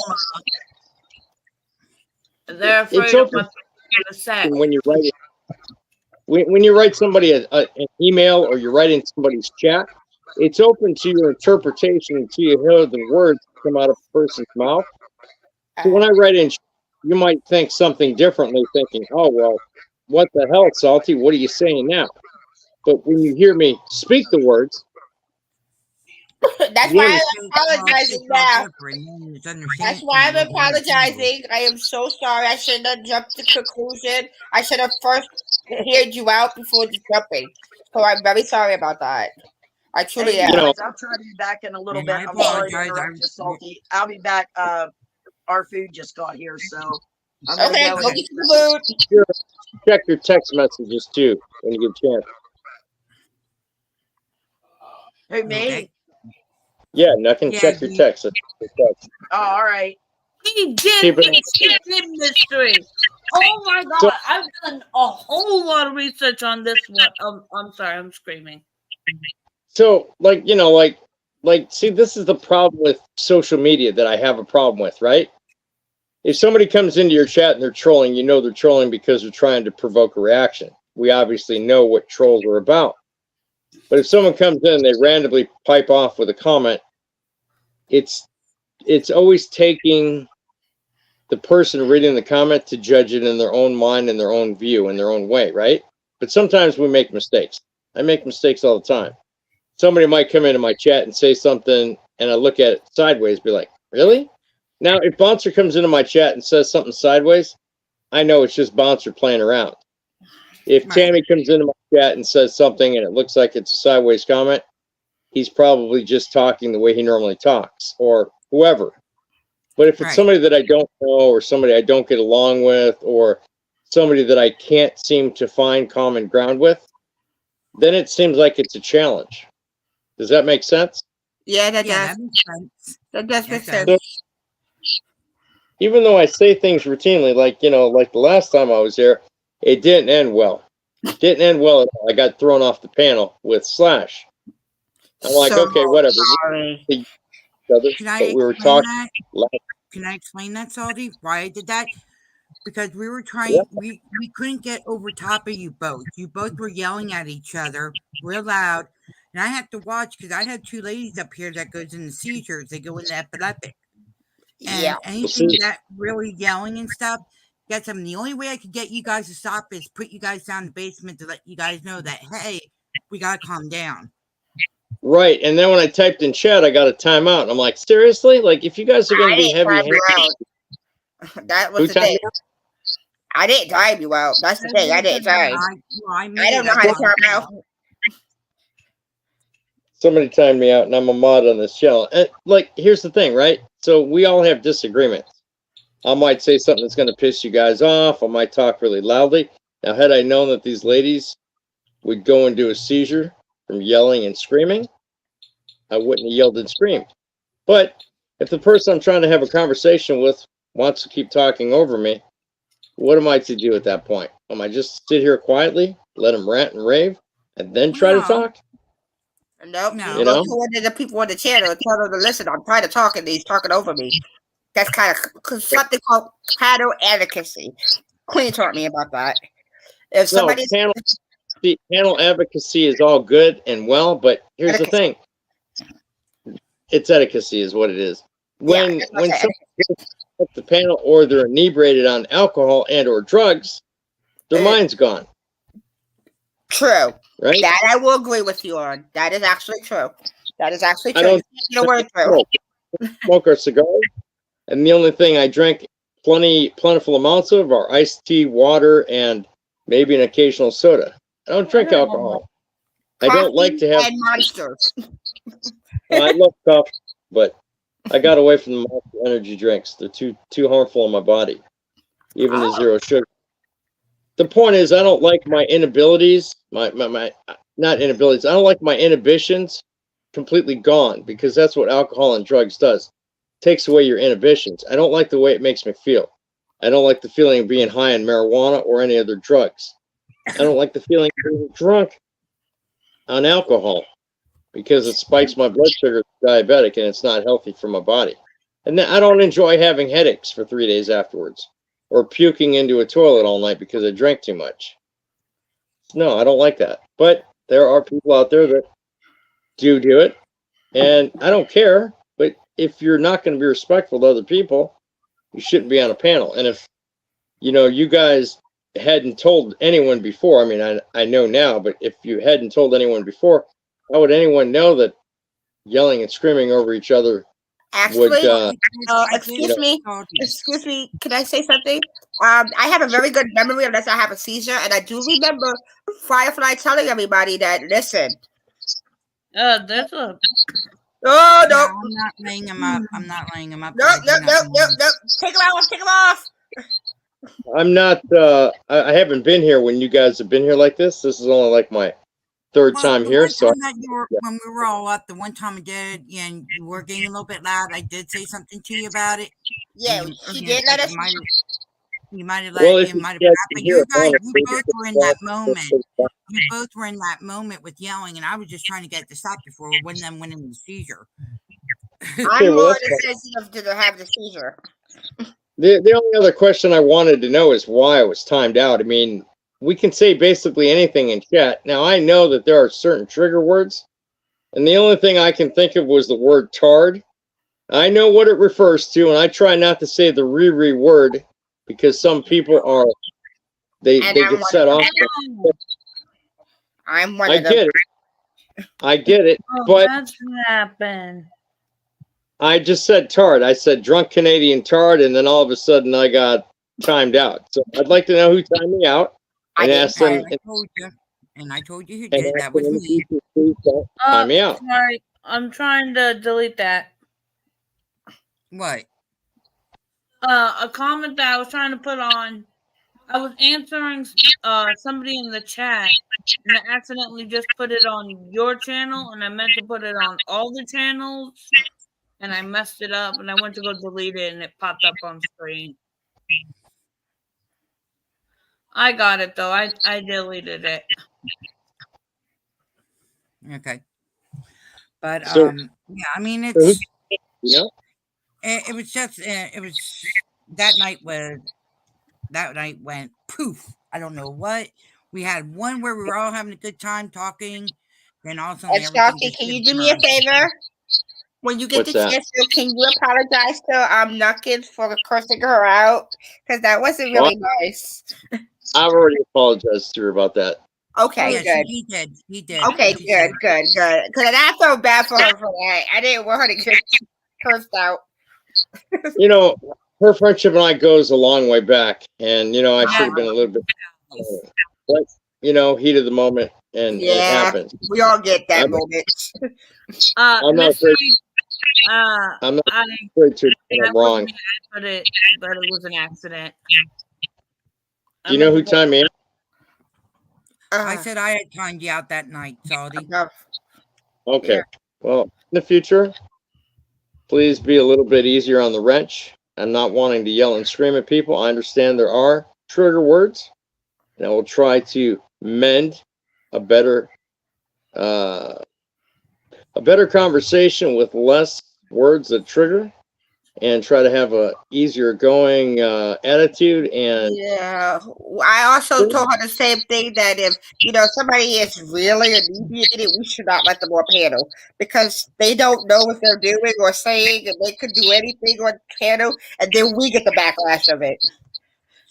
They're afraid of what they're gonna say. When you write it, when you write somebody an email or you write in somebody's chat, it's open to your interpretation until you hear the words come out of a person's mouth. So when I write in, you might think something differently, thinking, oh, well, what the hell, Salty? What are you saying now? But when you hear me speak the words, That's Yeah, why It's I'm all apologizing now. different, and it's That's why I'm understandable. apologizing. I am so sorry. I shouldn't have jumped to conclusion. I should have first heard you out before jumping. So I'm very sorry about that. I truly Hey, am. You know- guys, I'll try to be back in a little And bit. I I'm sorry to apologize. interrupt you, Salty. I'll be back. Our food just got here, so I'm gonna Okay, go. go And, get some food. check your text messages too when you get a chance. who me? Okay. Yeah, nothing. Yeah, Check your the- text. Oh, all right. He did. Keep it- He did mystery. Oh my god! I've done a whole lot of research on this one. I'm sorry. I'm screaming. So, see, this is the problem with social media that I have a problem with, right? If somebody comes into your chat and they're trolling, you know they're trolling because they're trying to provoke a reaction. We obviously know what trolls are about. But if someone comes in and they randomly pipe off with a comment, it's always taking the person reading the comment to judge it in their own mind, in their own view, in their own way, right? But sometimes we make mistakes. I make mistakes all the time. Somebody might come into my chat and say something, and I look at it sideways, be like, really? Now, if Bouncer comes into my chat and says something sideways, I know it's just Bouncer playing around. If Right. Tammy comes into my chat and says something and it looks like it's a sideways comment, he's probably just talking the way he normally talks, or whoever. But if it's Right. somebody that I don't know, or somebody I don't get along with, or somebody that I can't seem to find common ground with, then it seems like it's a challenge. Does that make sense? Yeah, that Yeah, does. that makes sense. That does That make does. sense. Even though I say things routinely, like the last time I was here, it didn't end well. It didn't end well at all. I got thrown off the panel with Slash. I'm like, So okay, whatever. sorry. Can I But we were explain talking. that? last- Can I explain that, Salty? Why I did that? Because we were trying, Yeah. we couldn't get over top of you both. You both were yelling at each other real loud, and I have to watch because I have two ladies up here that goes into seizures. They go into epileptic, and Yeah. anything see- that really yelling and stuff gets them. The only way I could get you guys to stop is put you guys down in the basement to let you guys know that hey, we gotta calm down. Right, and then when I typed in chat, I got a timeout. And I'm like, seriously? Like, if you guys are going I to be didn't time heavy-handed, you out. That who was the timed thing. me out? I didn't time you out. That's the thing. I didn't time. I don't know how to time out. Somebody timed me out, and I'm a mod on this channel. And like, here's the thing, right? So we all have disagreements. I might say something that's going to piss you guys off. I might talk really loudly. Now, had I known that these ladies would go into a seizure from yelling and screaming, I wouldn't have yelled and screamed. But if the person I'm trying to have a conversation with wants to keep talking over me, what am I to do at that point? Am I just sit here quietly, let them rant and rave, and then try to No. talk? Nope. No. You go to one of the people on the channel and tell them to listen. I'm trying to talk and he's talking over me. That's kind of something called panel advocacy. Queen taught me about that. If No, somebody panel advocacy is all good and well, but here's the thing. It's etiquette is what it is. When that's when okay. someone gets off the panel or they're inebriated on alcohol and or drugs, their mind's gone, True. right? That I will agree with you on. That is actually true. That is actually I true. don't You the word true. smoke our cigars, and the only thing I drink plentiful amounts of are iced tea, water, and maybe an occasional soda. I don't drink alcohol. I don't like to have. and monsters. I love coffee, but I got away from the Monster energy drinks. They're too harmful on my body, even the zero sugar. The point is, I don't like my inabilities, my not inabilities. I don't like my inhibitions completely gone, because that's what alcohol and drugs does. Takes away your inhibitions. I don't like the way it makes me feel. I don't like the feeling of being high on marijuana or any other drugs. I don't like the feeling of being drunk on alcohol, because it spikes my blood sugar, diabetic, and it's not healthy for my body. And then I don't enjoy having headaches for 3 days afterwards, or puking into a toilet all night because I drank too much. no, I don't like that. But there are people out there that do it, and I don't care. But if you're not going to be respectful to other people, you shouldn't be on a panel. And if you guys hadn't told anyone before, I mean, I know now, but if you hadn't told anyone before, how would anyone know that yelling and screaming over each other Actually, would? excuse me. Excuse me. Can I say something? I have a very good memory unless I have a seizure, and I do remember Firefly telling everybody that. Listen. There's a Oh No, no. I'm not laying him up. I'm not laying him up. No. I do not No. want him. Take him off. Take him off. I'm not. I haven't been here when you guys have been here like this. This is only like my third Well, time the here. one So time that when we were all up, the one time I did, and you were getting a little bit loud, I did say something to you about it. Yeah, and she did let us. You might have well, let if you you might have guys but can you hear guys, it, you both were in that moment. You both were in that moment with yelling, and I was just trying to get it to stop before one of them went into the seizure. Okay, I'm well, more that's fine. sensitive to have the seizure. The only other question I wanted to know is why it was timed out. I mean, we can say basically anything in chat. Now, I know that there are certain trigger words, and the only thing I can think of was the word tard. I know what it refers to, and I try not to say the Riri word because some people are, they And get set off. I'm one I of them. get it. I get it, Oh, but that's what happened. I just said tard. I said drunk Canadian tard, and then all of a sudden I got timed out. So I'd like to know who timed me out I and didn't ask them. I told you who And did. ask That was them me. if you could please don't time me out. Sorry, I'm trying to delete that. What? A comment that I was trying to put on. I was answering somebody in the chat, and I accidentally just put it on your channel, and I meant to put it on all the channels, and I messed it up, and I went to go delete it, and it popped up on screen. I got it though. I deleted it. Okay. But So- yeah, I mean So who- it's You know? it was just it was that night went poof. I don't know what. We had one where we were all having a good time talking, then all of a sudden And everything Stalky, just can you took do me a turn. favor? When you get What's the that? chance, can you apologize to Nuckins for cursing her out? Because that wasn't really nice. I've already apologized to her about that. Okay, Yes, good. he did. He did. Okay, He good, did. good. Because I felt bad for her for that. I didn't want her to get cursed out. You know, her friendship and I goes a long way back, and I should have been a little bit, but heat of the moment, and it Yeah, happens. we all get that I'm- moment. I'm not afraid. Mystery, I'm not I afraid to admit I'm wrong. but it was an accident. Do you know who timed me out? I said I had timed you out that night, Salty. Okay. Yeah. Well, in the future, please be a little bit easier on the wrench. I'm not wanting to yell and scream at people. I understand there are trigger words, and I will try to mend a better conversation with less words that trigger, and try to have a easier going attitude. And Yeah, I also told her the same thing, that if somebody is really inebriated, we should not let them on panel, because they don't know what they're doing or saying, and they could do anything on panel, and then we get the backlash of it.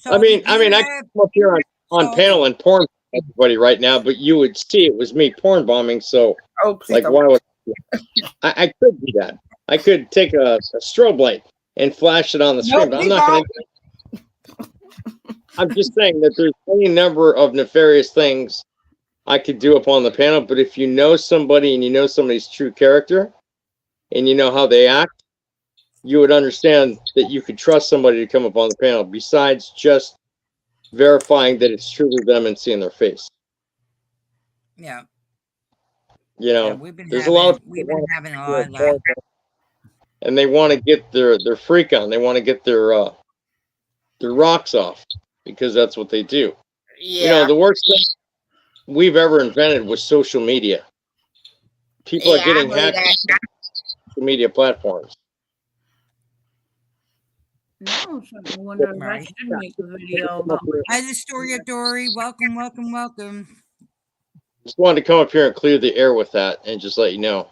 I mean, I can come up here on panel and porn everybody right now, but you would see it was me porn bombing. So, please don't. why would I could do that? I could take a strobe light and flash it on the screen, but I'm not going to. I'm just saying that there's any number of nefarious things I could do up on the panel, but if you know somebody and you know somebody's true character and you know how they act, you would understand that you could trust somebody to come up on the panel besides just verifying that it's truly them and seeing their face. Yeah. We've been having a lot of that. And they want to get their freak on. They want to get their rocks off, because that's what they do. Yeah. The worst thing we've ever invented was social media. People are getting hacked on social media platforms. No, I wonder if I should make a video about. Hi, the story of Dory. Welcome. Just wanted to come up here and clear the air with that and just let you know.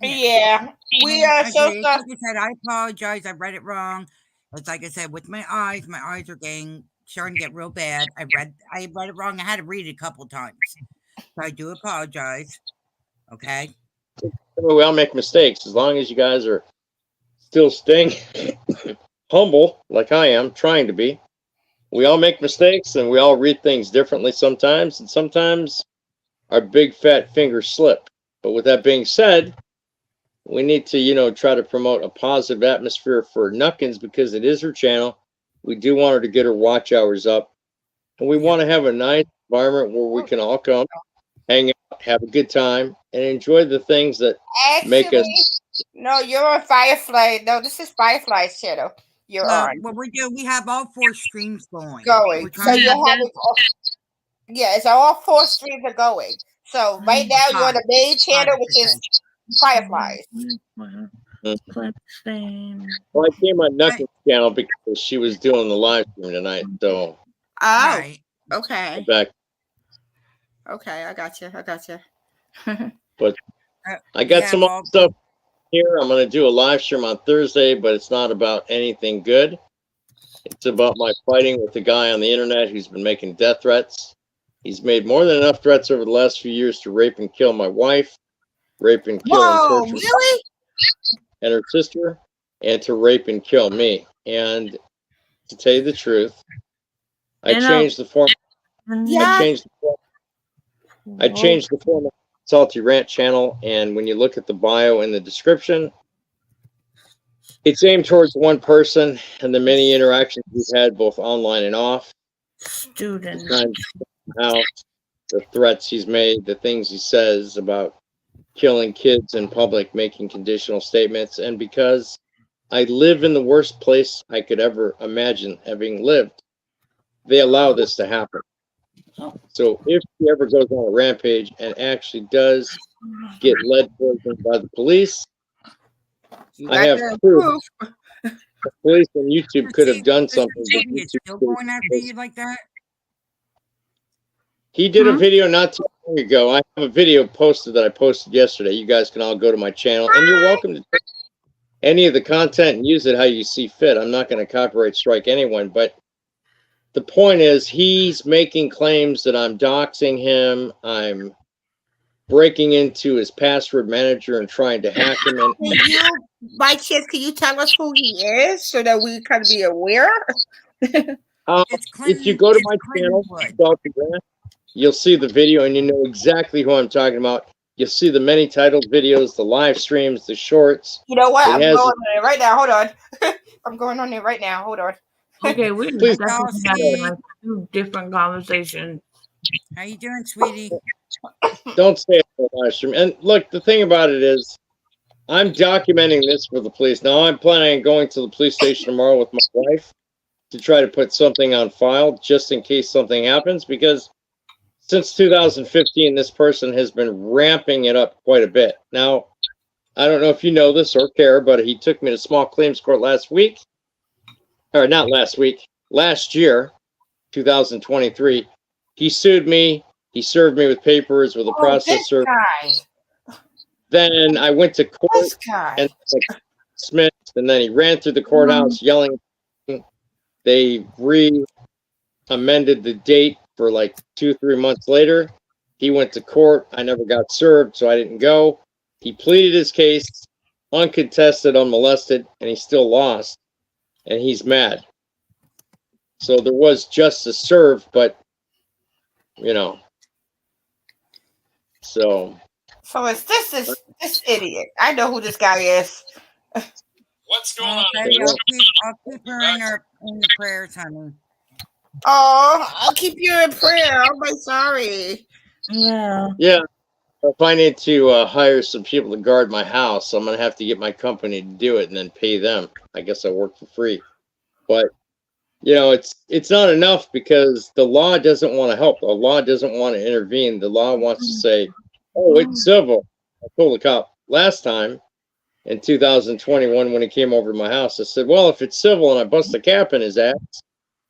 Yeah, we I are so agree. sorry. Like I said, I apologize. I read it wrong. It's like I said, with my eyes are starting to get real bad. I read it wrong. I had to read it a couple times. So I do apologize. Okay. We all make mistakes. As long as you guys are still staying humble, like I am, trying to be. We all make mistakes and we all read things differently sometimes. And sometimes our big fat fingers slip. But with that being said, we need to, try to promote a positive atmosphere for Nuckins because it is her channel. We do want her to get her watch hours up. And we want to have a nice environment where we can all come, hang out, have a good time, and enjoy the things that make Actually, us. no, you're on Firefly. No, this is Firefly's channel. You're on What we do, we have all 4 streams going. going. We're So trying you're to having yeah, it's all 4 streams are going. So right now you're on the main channel, which is Fireflies. Well, I came on Nuckins' channel because she was doing the live stream tonight. So Oh, right. okay. back, Okay, I got you. I got Yeah, some well- other stuff here. I'm going to do a live stream on Thursday, but it's not about anything good. It's about my fighting with the guy on the internet who's been making death threats. He's made more than enough threats over the last few years to rape and kill my wife, rape and kill and Whoa, torture really? and her sister, and to rape and kill me. And to tell you the truth, I changed the form. Yeah. I changed the format of Salty Rant channel, and when you look at the bio in the description, it's aimed towards one person and the many interactions we've had both online and off. Student. The times out, the threats he's made, the things he says about killing kids in public, making conditional statements, and because I live in the worst place I could ever imagine having lived, they allow this to happen. So if he ever goes on a rampage and actually does get led poisoned by the police, You I have the proof. The police and YouTube could have done Is something. but Xavier YouTube still couldn't. going after you like that? He did a video not too long ago. I have a video posted that I posted yesterday. You guys can all go to my channel, and you're welcome to take any of the content and use it how you see fit. I'm not going to copyright strike anyone, but the point is he's making claims that I'm doxing him. I'm breaking into his password manager and trying to hack him. And Can you, by chance, can you tell us who he is so that we can be aware? It's Clinton, if you go to it's my channel, Clintonwood. Salty Rant, you'll see the video and you know exactly who I'm talking about. You'll see the many titled videos, the live streams, the shorts. You know what? It I'm has- going on there right now. Hold on. I'm going on there right now. Hold on. Okay, we're Please. definitely having like 2 different conversations. How you doing, sweetie? Don't say it on the live stream. And look, the thing about it is, I'm documenting this for the police. Now, I'm planning on going to the police station tomorrow with my wife to try to put something on file just in case something happens, because since 2015, this person has been ramping it up quite a bit. Now, I don't know if you know this or care, but he took me to small claims court last week. Or not last week, last year, 2023. He sued me. He served me with papers with a process this server. guy. Then I went to court This guy. and Smith, and then he ran through the courthouse yelling. They amended the date for like 2-3 months later. He went to court. I never got served, so I didn't go. He pleaded his case, uncontested, unmolested, and he still lost. And he's mad. So there was justice served, but so So it's this idiot. I know who this guy is. What's going on? Okay, I'll keep her in the prayers, honey. Oh, I'll keep you in prayer. I'm so sorry. Yeah. yeah. If I need to hire some people to guard my house, I'm gonna have to get my company to do it and then pay them. I guess I work for free. But it's not enough because the law doesn't want to help. The law doesn't want to intervene. The law wants to say, "Oh, it's civil." I told the cop last time in 2021 when he came over to my house. I said, "Well, if it's civil and I bust a cap in his ass,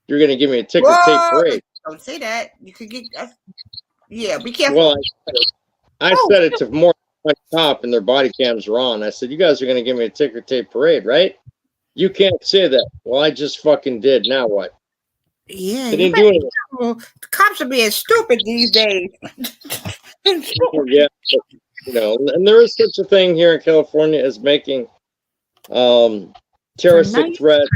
you're going to give me a ticker tape Whoa! parade." Don't say that. You could get. Yeah, be careful. Well, I said it to more than one cop, and their body cams were on. I said, "You guys are going to give me a ticker tape parade, right? You can't say that." Well, I just fucking did. Now what? Yeah, They you didn't do anything. the cops are being stupid these days. Yeah, but, you know, and there is such a thing here in California as making terroristic Tonight? threats,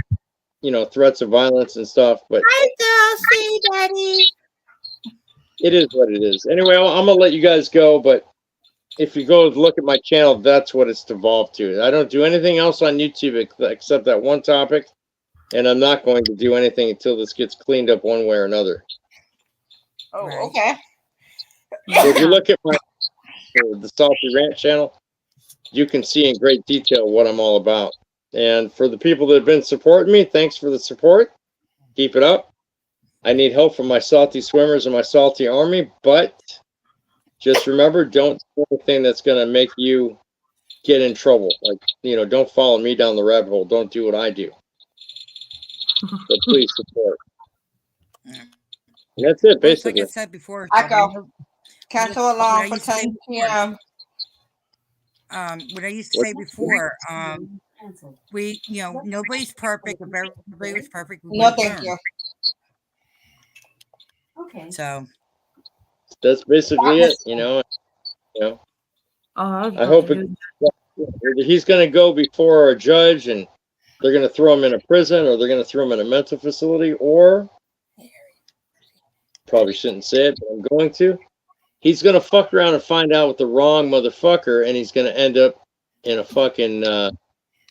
you know, threats of violence and stuff. But Hi, Dulcie, Daddy. it is what it is. Anyway, I'm gonna let you guys go. But if you go look at my channel, that's what it's devolved to. I don't do anything else on YouTube except that one topic, and I'm not going to do anything until this gets cleaned up one way or another. Oh, Right. okay. So if you look at the Salty Rant channel, you can see in great detail what I'm all about. And for the people that have been supporting me, thanks for the support. Keep it up. I need help from my salty swimmers and my salty army, but just remember, don't do anything that's going to make you get in trouble. Like, you know, don't follow me down the rabbit hole. Don't do what I do. So please support. And that's it, Well, it's like basically. I said before. I Shelby, go. Cancel what alarm I for used to say 10 before, p.m. what I used to say before, we, you know, nobody's perfect. If everybody was perfect, we No, wouldn't thank learn. you. Okay. So, That's basically it, you know. You know, Oh, I was I about hope to do he's going to go before a judge and they're going to throw him in a prison or they're going to throw him in a mental facility, or probably shouldn't say it, but I'm going to. He's going to fuck around and find out with the wrong motherfucker, and he's going to end up in a fucking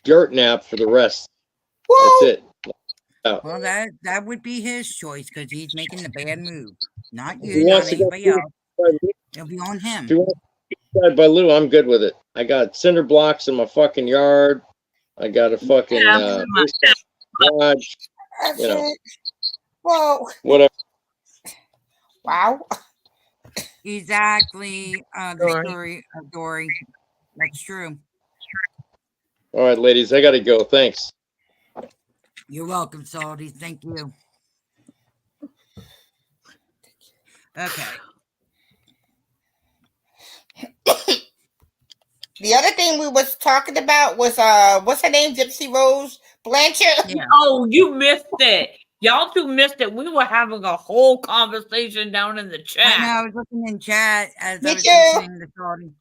dirt nap for the rest. Whoa. That's it. well, that would be his choice because he's making the bad move. Not If he you, not wants to go anybody else. by Lou, It'll be on him. if he wants to go by Lou, I'm good with it. I got cinder blocks in my fucking yard. I got a fucking Yeah, garage, That's you know. it. Whoa. Whatever. Wow. Exactly. The Dory. story of Dory. That's true. All right, ladies, I got to go. Thanks. You're welcome, Salty. Thank you. Okay. The other thing we was talking about was what's her name? Gypsy Rose Blanchard. Yeah. Oh, you missed it. Y'all two missed it. We were having a whole conversation down in the I chat. know. I was looking in chat as Me I was too. listening to Salty.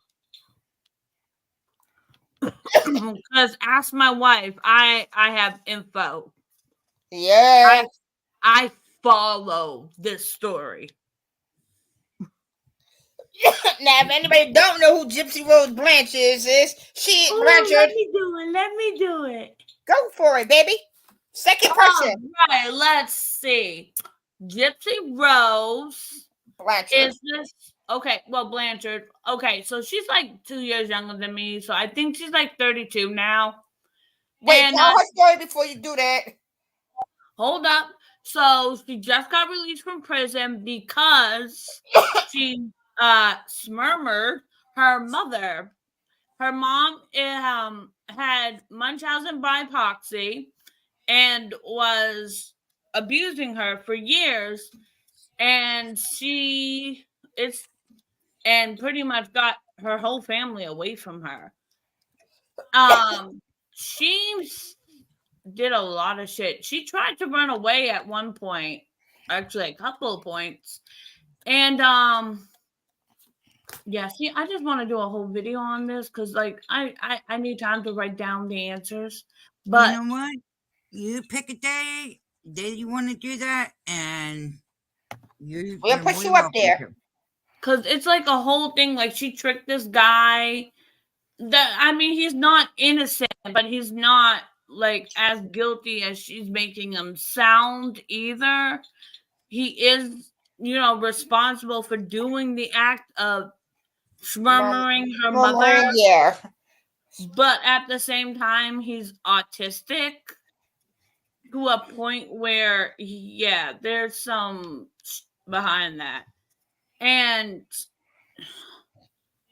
Because ask my wife, I have info. Yeah. I follow this story. Now, if anybody don't know who Gypsy Rose Blanchard is she Blanchard? Let me do it. Let me do it. Go for it, baby. Second person. All right, let's see. Gypsy Rose Blanchard. is this okay? Well, Blanchard. Okay, so she's like 2 years younger than me, so I think she's like 32 now. Wait, and, tell her story before you do that. Hold up. So she just got released from prison because she smurmered her mother. Her mom had Munchausen by proxy and was abusing her for years, and pretty much got her whole family away from her. She did a lot of shit. She tried to run away at one point, actually a couple of points, and yeah. See, I just want to do a whole video on this because, like, I need time to write down the answers. But you know what? You pick a day you want to do that, and We'll you're put more you than up welcome there. to. because it's like a whole thing. Like, she tricked this guy. He's not innocent, but he's not like as guilty as she's making him sound either. He is, responsible for doing the act of smurmering her mother, Yeah. but at the same time, he's autistic to a point where, there's some behind that. And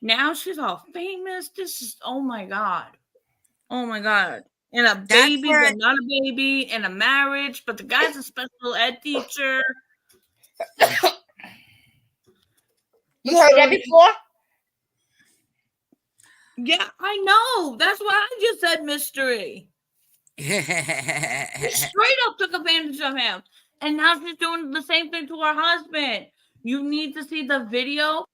now she's all famous. This is, oh my God. And a baby, but not a baby, and a marriage, but the guy's a special ed teacher. You heard that before? Yeah, I know. That's why I just said mystery. She straight up took advantage of him. And now she's doing the same thing to her husband. You need to see the video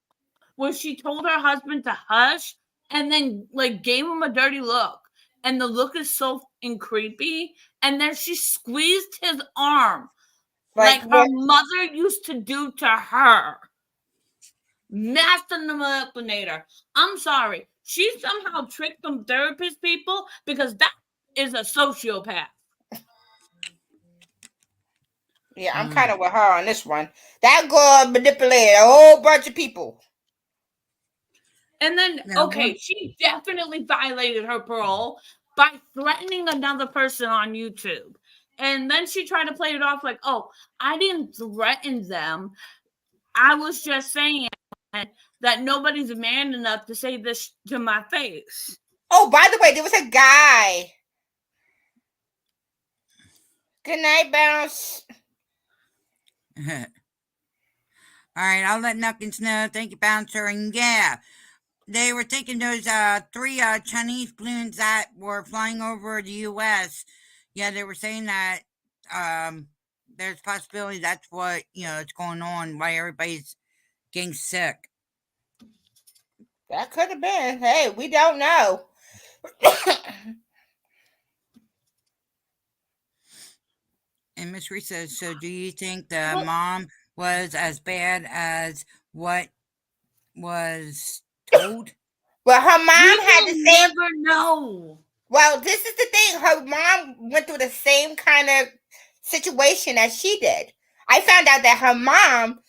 where she told her husband to hush and then like gave him a dirty look. And the look is so creepy. And then she squeezed his arm like her what? mother used to do to her. Master manipulator. I'm sorry. She somehow tricked them therapist people because that is a sociopath. Yeah, I'm kind of with her on this one. That girl manipulated a whole bunch of people. And then, okay, she definitely violated her parole by threatening another person on YouTube. And then she tried to play it off like, oh, I didn't threaten them. I was just saying that nobody's man enough to say this to my face. Oh, by the way, there was a guy. Good night, Bounce. All right, I'll let Nuckins know. Thank you, Bouncer. And yeah, they were taking those 3 Chinese balloons that were flying over the U.S. Yeah, they were saying that there's a possibility that's what, is going on, why everybody's getting sick. That could have been. Hey, we don't know. And Miss Reese says, so do you think the mom was as bad as what was told? Well, her mom had the same. Never know. Well, this is the thing. Her mom went through the same kind of situation as she did. I found out that her mom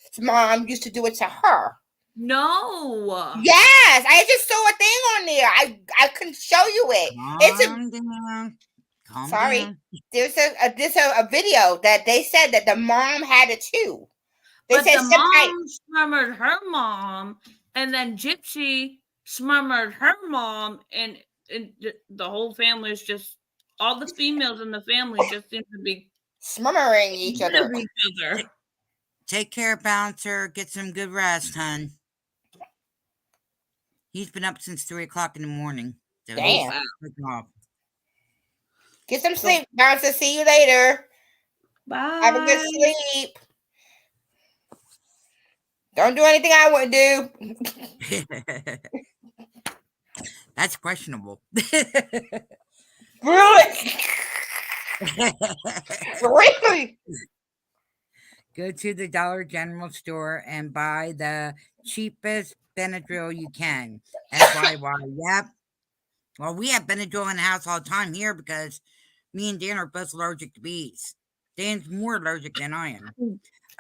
used to do it to her. No. Yes, I just saw a thing on there. I couldn't show you it. Calm Sorry. down. There's a video that they said that the mom had it too. They But said the mom smurmered her mom, and then Gypsy smurmered her mom, and the whole family is just, all the females in the family just seem to be smurmering each other. Take care, Bouncer. Get some good rest, hon. He's been up since 3 o'clock in the morning. So damn. Off. Get some sleep, Bouncer. See you later. Bye. Have a good sleep. Don't do anything I wouldn't do. That's questionable. Really? Really? Go to the Dollar General store and buy the cheapest Benadryl you can. FYY. Yep. Well, we have Benadryl in the house all the time here because me and Dan are both allergic to bees. Dan's more allergic than I am.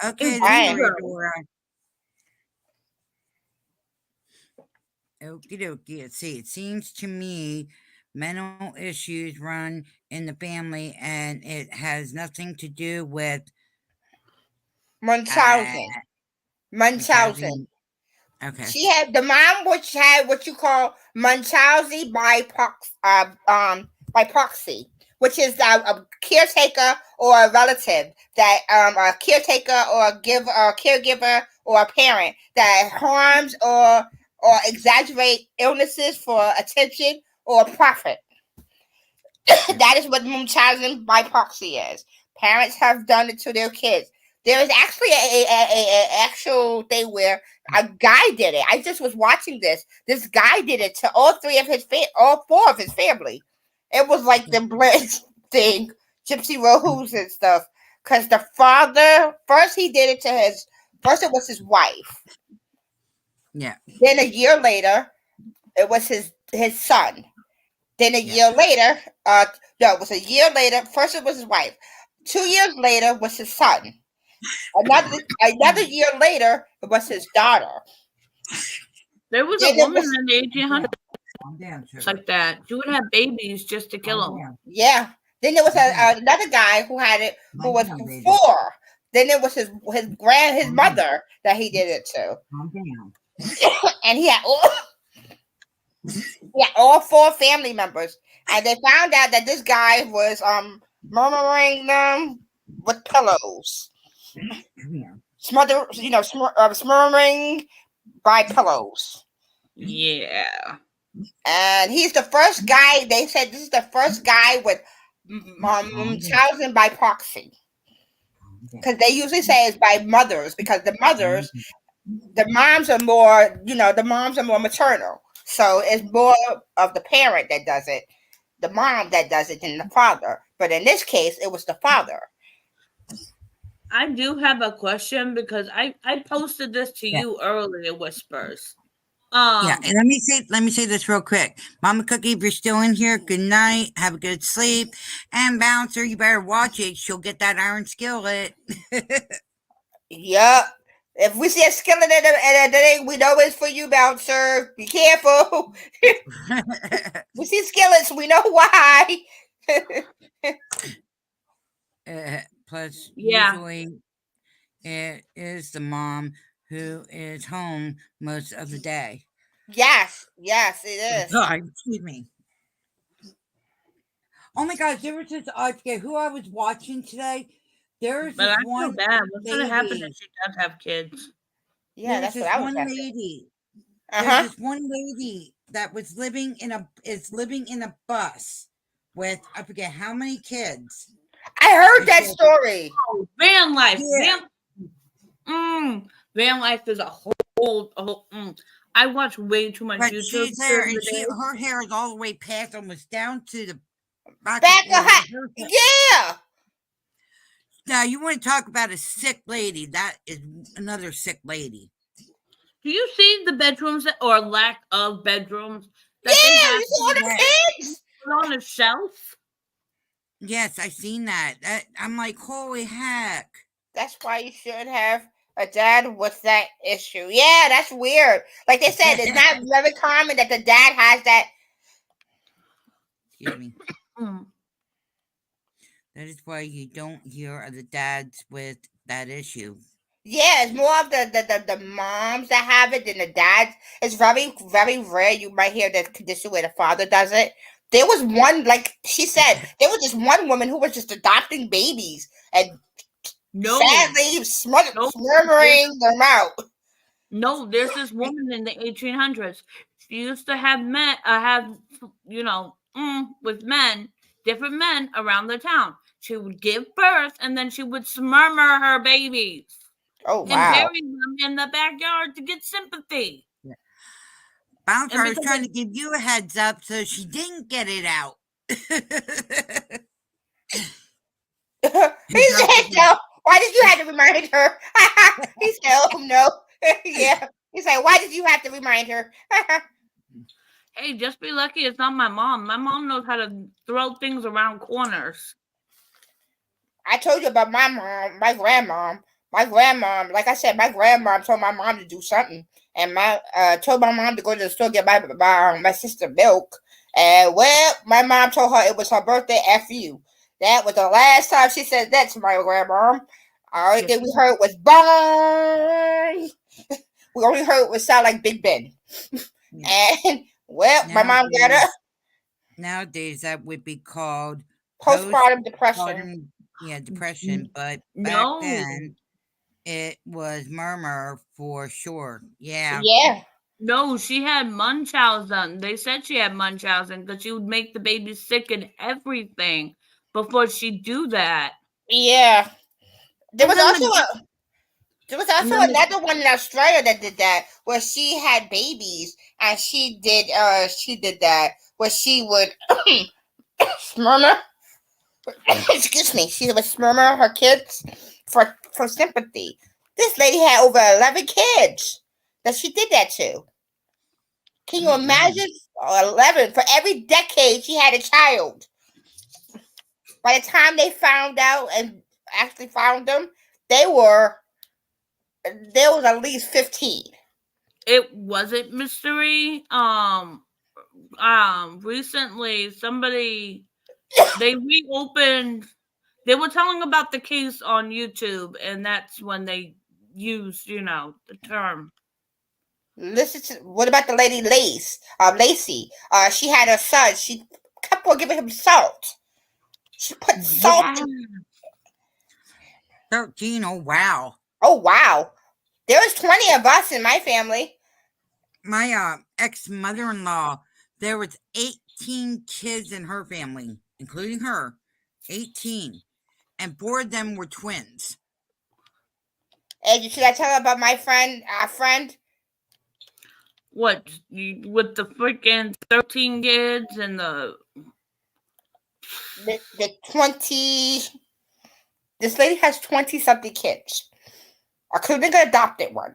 Okay, Dora. Okie dokie. Let's see. It seems to me mental issues run in the family and it has nothing to do with Munchausen. Munchausen. Okay. She had the mom, which had what you call Munchausen by proxy, which is a caretaker or a relative that a caretaker or a caregiver or a parent that harms or exaggerate illnesses for attention or profit. That is what Munchausen by proxy is. Parents have done it to their kids. There is actually a actual thing where a guy did it. I just was watching this. This guy did it to all four of his family. It was like the Blitz thing, Gypsy Rose and stuff. Because the father, first he did it to first it was his wife. Yeah. Then a year later, it was his son. Then a year later, it was a year later. First it was his wife. 2 years later was his son. Another year later, it was his daughter. There was a woman in the 1800s like that. She would have babies just to kill them. Yeah. Then there was another guy who had it, who was 4. Then it was his mother that he did it to. And he had all 4 family members. And they found out that this guy was murmuring them with pillows. Smothering buy pillows. Yeah. And he's the first guy. They said this is the first guy with housing by proxy. Because they usually say it's by mothers, because the moms are more, the moms are more maternal. So it's more of the parent that does it, the mom that does it than the father. But in this case, it was the father. I do have a question because I posted this to Yeah. you earlier, Whispers. Yeah, and let me say this real quick. Mama Cookie, if you're still in here, good night. Have a good sleep. And Bouncer, you better watch it. She'll get that iron skillet. Yup. If we see a skillet in the thing, we know it's for you, Bouncer. Be careful. We see skillets, we know why. Plus, Yeah. usually it is the mom who is home most of the day. Yes, it is. God, excuse me. Oh my gosh, there was this, I forget who I was watching today. There's But this I feel one bad. What's going to happen lady. if she does have kids? Yeah, There's that's this what I was one asking. lady. Uh-huh. There's this one lady that was living in a bus with I forget how many kids. I heard that said- story. Oh, van life. Yeah. Van life is a whole I watch way too much But YouTube. she's there, during and the day. her hair is all the way past, almost down to the back Back of of her. Yeah. Now you want to talk about a sick lady? That is another sick lady. Do you see the bedrooms or lack of bedrooms that Yeah, they have you saw the kids. put on a shelf? Yes, I seen that. I'm like, holy heck! That's why you should have a dad with that issue. Yeah, that's weird. Like they said, it's not very common that the dad has that. Excuse me. Mm. That is why you don't hear of the dads with that issue. Yeah, it's more of the moms that have it than the dads. It's very, very rare you might hear the condition where the father does it. There was one, like she said, there was just one woman who was just adopting babies and No, sadly No. murmuring them out. no, there's this woman in the 1800s. She used to have men, with men, different men around the town. She would give birth and then she would murmur her babies Oh, and wow. bury them in the backyard to get sympathy. Bouncer, I was because trying to give you a heads up so she didn't get it out. He said no. Why did you have to remind her? He said, oh, no. Yeah. He said, why did you have to remind her? Hey, just be lucky it's not my mom. My mom knows how to throw things around corners. I told you about my mom, my grandmom. My grandmom, like I said, my grandmom told my mom to do something. And told my mom to go to the store get my sister milk. And well, my mom told her it was her birthday. F you. That was the last time she said that to my grandmom. All thing we heard was bong. We only heard it would sound like Big Ben. And well, my mom got her Nowadays, that would be called postpartum depression. depression. But back No. then, it was murmur for sure. Yeah. Yeah. No, she had Munchausen. They said she had Munchausen because she would make the baby sick and everything before she'd do that. Yeah. There was then also another one in Australia that did that, where she had babies and she did that where she would murmur. Excuse me, she would murmur her kids for sympathy. This lady had over 11 kids that she did that to. Can you imagine? 11 for every decade she had a child. By the time they found out and actually found them, there was at least 15. It wasn't mystery. Recently they reopened. They were telling about the case on YouTube, and that's when they used, the term. Listen to what about the lady Lacey? She had a son. She kept on giving him salt. She put salt. Yeah. 13. Oh, wow. Oh wow. There was 20 of us in my family. my ex mother-in-law, there was 18 kids in her family, including her. 18. And 4 of them were twins. And should I tell her about my friend? What with the freaking 13 kids and the 20. This lady has 20 something kids, including an adopted one.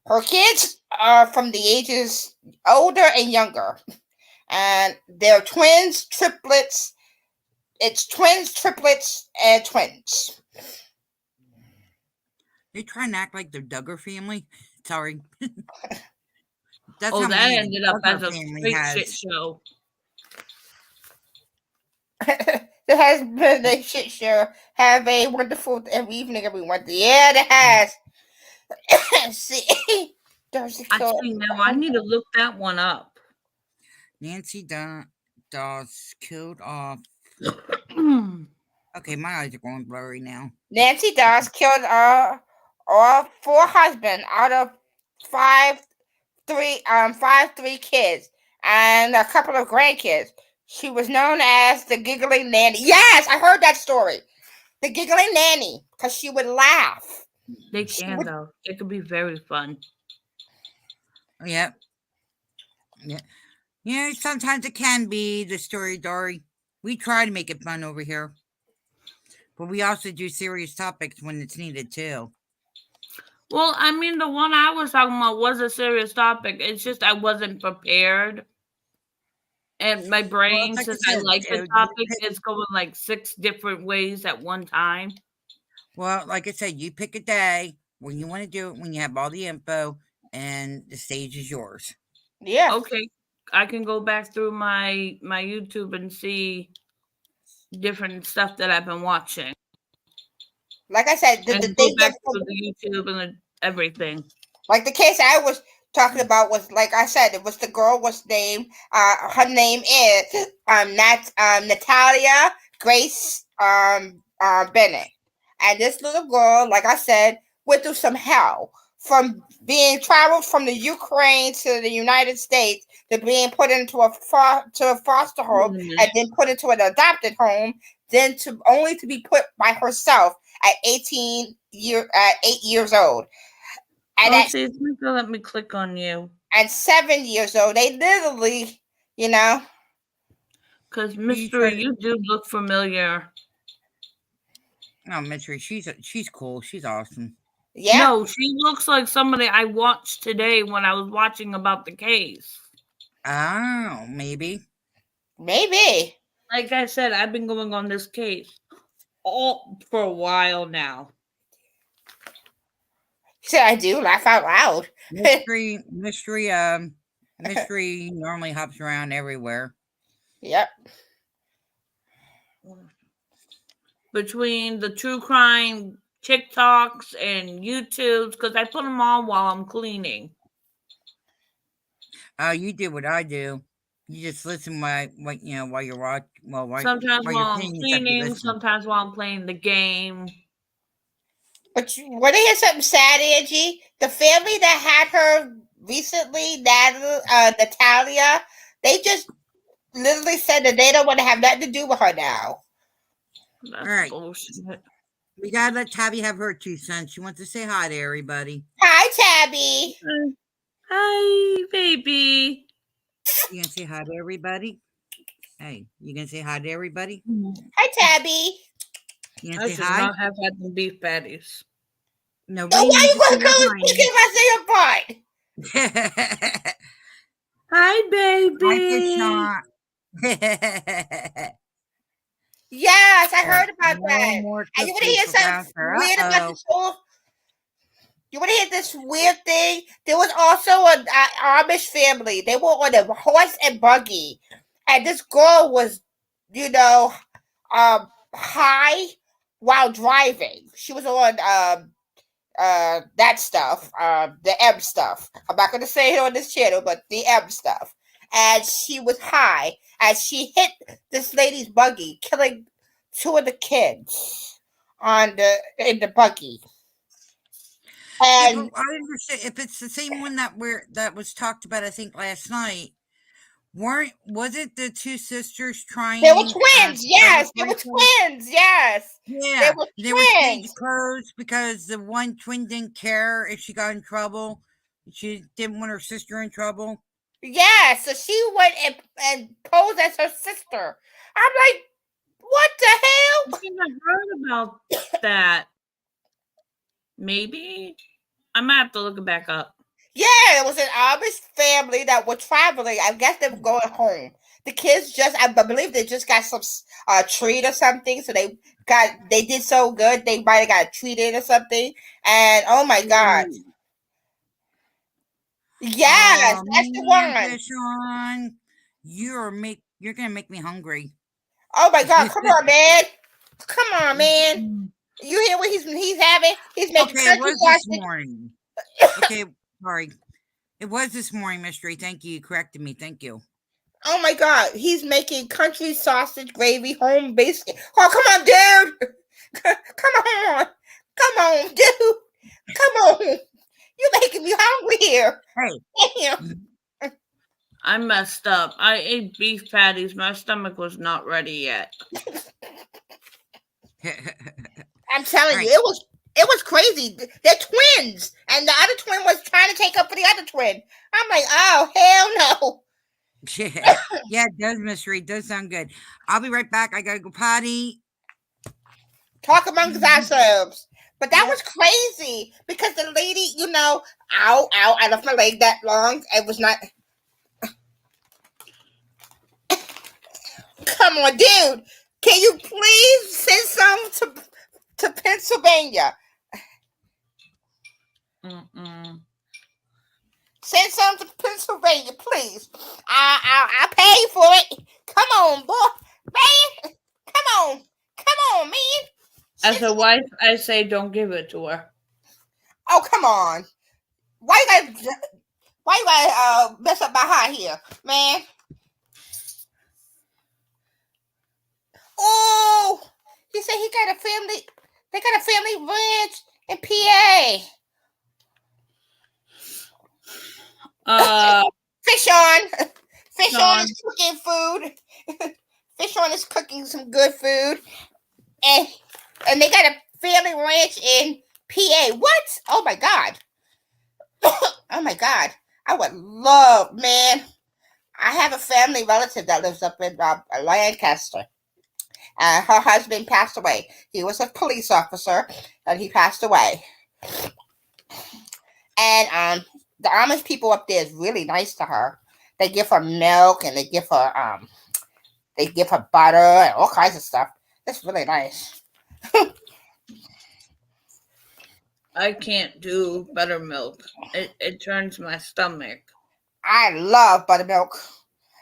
Her kids are from the ages older and younger, and they're twins, triplets. It's twins, triplets, and twins. They try and act like they're Duggar family. Sorry. That's oh, how that many ended up Duggar as a family straight has. shit show. There has been a shit show. Have a wonderful evening, everyone. Yeah, it has. See, Actually, no, I need to look that one up. Nancy Dawes killed off. Okay, my eyes are going blurry now. Nancy Dawes killed all 4 husbands out of 3 kids and a couple of grandkids. She was known as the Giggling Nanny. Yes, I heard that story. The Giggling Nanny, because she would laugh. They can, though. It could be very fun. Yep. Yeah. Yeah, sometimes it can be the story, Dory. We try to make it fun over here. But we also do serious topics when it's needed, too. Well, I mean, the one I was talking about was a serious topic. It's just I wasn't prepared. And my brain, like I since I said, like the you topic, pick- is going like 6 different ways at one time. Well, like I said, you pick a day when you want to do it, when you have all the info, and the stage is yours. Yeah. Okay. I can go back through my YouTube and see different stuff that I've been watching. Like I said, And the go thing back is, through the YouTube and everything. like the case I was talking about was, like I said, it was the girl was named. Her name is Natalia Grace Bennett, and this little girl, like I said, went through some hell from being traveled from the Ukraine to the United States to being put into a foster home and then put into an adopted home, then only to be put by herself at 8 years old. And see, it's not gonna let me click on you. At 7 years old, they literally, Because Mystery, you do look familiar. Oh, Mystery, she's cool. She's awesome. Yeah. No, she looks like somebody I watched today when I was watching about the case. Oh, maybe. Maybe. Like I said, I've been going on this case for a while now. So I do laugh out loud. Mystery normally hops around everywhere. Yep. Between the true crime TikToks and YouTubes, because I put them on while I'm cleaning. Oh, you do what I do. You just listen while you're watching. Sometimes while I'm cleaning, sometimes while I'm playing the game. But want to hear something sad, Angie? The family that had her recently, Natalia, they just literally said that they don't want to have nothing to do with her now. That's all right. Bullshit. We gotta let Tabby have her 2 cents. She wants to say hi to everybody. Hi, Tabby. Hi, baby. You gonna say hi to everybody? Hey, you gonna say hi to everybody? Hi, Tabby. You I gonna say should hi? not have had some beef patties. No, why you gonna go and give us your part? Hi, baby. Yes, I heard about that. And you want to hear something weird about the show? You want to hear this weird thing? There was also an Amish family. They were on a horse and buggy, and this girl was, high while driving. She was on that stuff, the M stuff. I'm not gonna say it on this channel, but the M stuff. And she was high as she hit this lady's buggy, killing 2 of the kids in the buggy. Yeah, And but I understand if it's the same one that was talked about, I think last night. Was it the two sisters they were trying twins. Yes, they were briefly? twins. Yes, they Yeah, were they were changing twins. clothes because the one twin didn't care if she got in trouble. She didn't want her sister in trouble. Yes, so she went and posed as her sister. I'm like, what the I hell? think I heard about that. Maybe I might have to look it back up. Yeah, it was an Amish family that were traveling. I guess they were going home. The kids just, I believe they just got some treat or something. So they did so good. They might have got treated or something. And oh my God. Yes, Oh that's the man, one. Deshaun, you're gonna make me hungry. Oh my God, come on, man. Come on, man. You hear what he's having? He's making Okay, it country was this sausage. morning. Okay, sorry. It was this morning, Mystery. Thank you. You corrected me. Thank you. Oh my God, he's making country sausage gravy home based. Oh, come on, dude. Come on, dude. Come on. You're making me hungry here. Hey. Damn. I messed up. I ate beef patties. My stomach was not ready yet. I'm telling Right. you, it was crazy. They're twins, and the other twin was trying to take up for the other twin. I'm like, oh hell no. Yeah, it does, Mystery. It does sound good. I'll be right back. I gotta go potty. Talk amongst ourselves. But that was crazy because the lady, ow, I left my leg that long. It was not. Come on, dude. Can you please send some to Pennsylvania? Send some to Pennsylvania, please. I'll pay for it. Come on, boy, man. Come on, man. As a wife, I say don't give it to her. Oh, come on. Why you gotta mess up my heart here, man? Oh, he said he got a family. They got a family ranch in PA. Fish on is cooking food. Fish on is cooking some good food, and they got a family ranch in PA. What? Oh my God. Oh my God. I would love, man. I have a family relative that lives up in Lancaster. Her husband passed away. He was a police officer, and he passed away. And the Amish people up there is really nice to her. They give her milk and they give her butter and all kinds of stuff. It's really nice. I can't do buttermilk. It turns my stomach. I love buttermilk.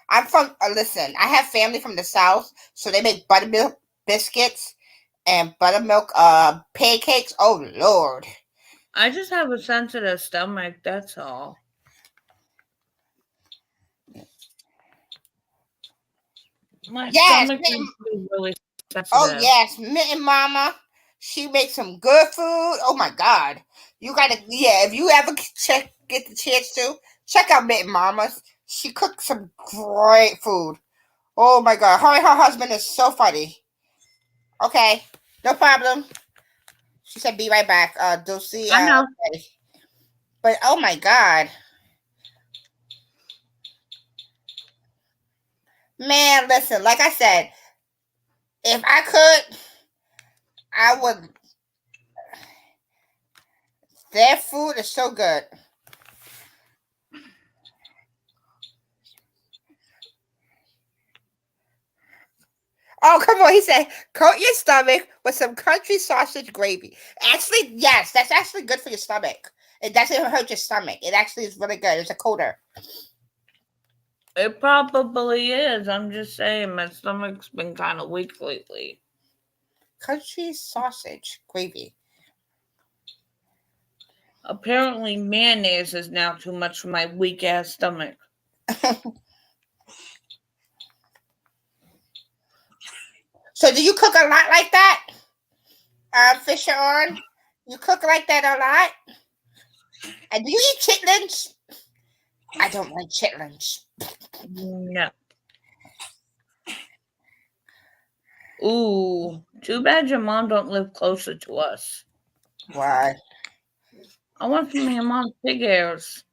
I'm from, listen, I have family from the South, so they make buttermilk biscuits and buttermilk pancakes. Oh, Lord. I just have a sensitive stomach, that's all. My stomach is really sensitive. Oh, yes, Mitten Mama. She makes some good food. Oh, my God. You got to, if you ever get the chance to, check out Mitten Mama. She cooks some great food. Oh, my God. Her and her husband is so funny. Okay, no problem. She said, be right back. Dulcie. I know. Okay. But, oh, my God. Man, listen, like I said, if I could, I would. Their food is so good. Oh, come on. He said, coat your stomach with some country sausage gravy. Actually, yes, that's actually good for your stomach. It doesn't hurt your stomach. It actually is really good. It's a coater. It probably is. I'm just saying my stomach's been kind of weak lately. Country sausage gravy. Apparently mayonnaise is now too much for my weak ass stomach. So do you cook a lot like that? Fisher on? You cook like that a lot? And do you eat chitlins? I don't like chitlins. No. Ooh, too bad your mom don't live closer to us. Why? I want some of your mom's pig hairs.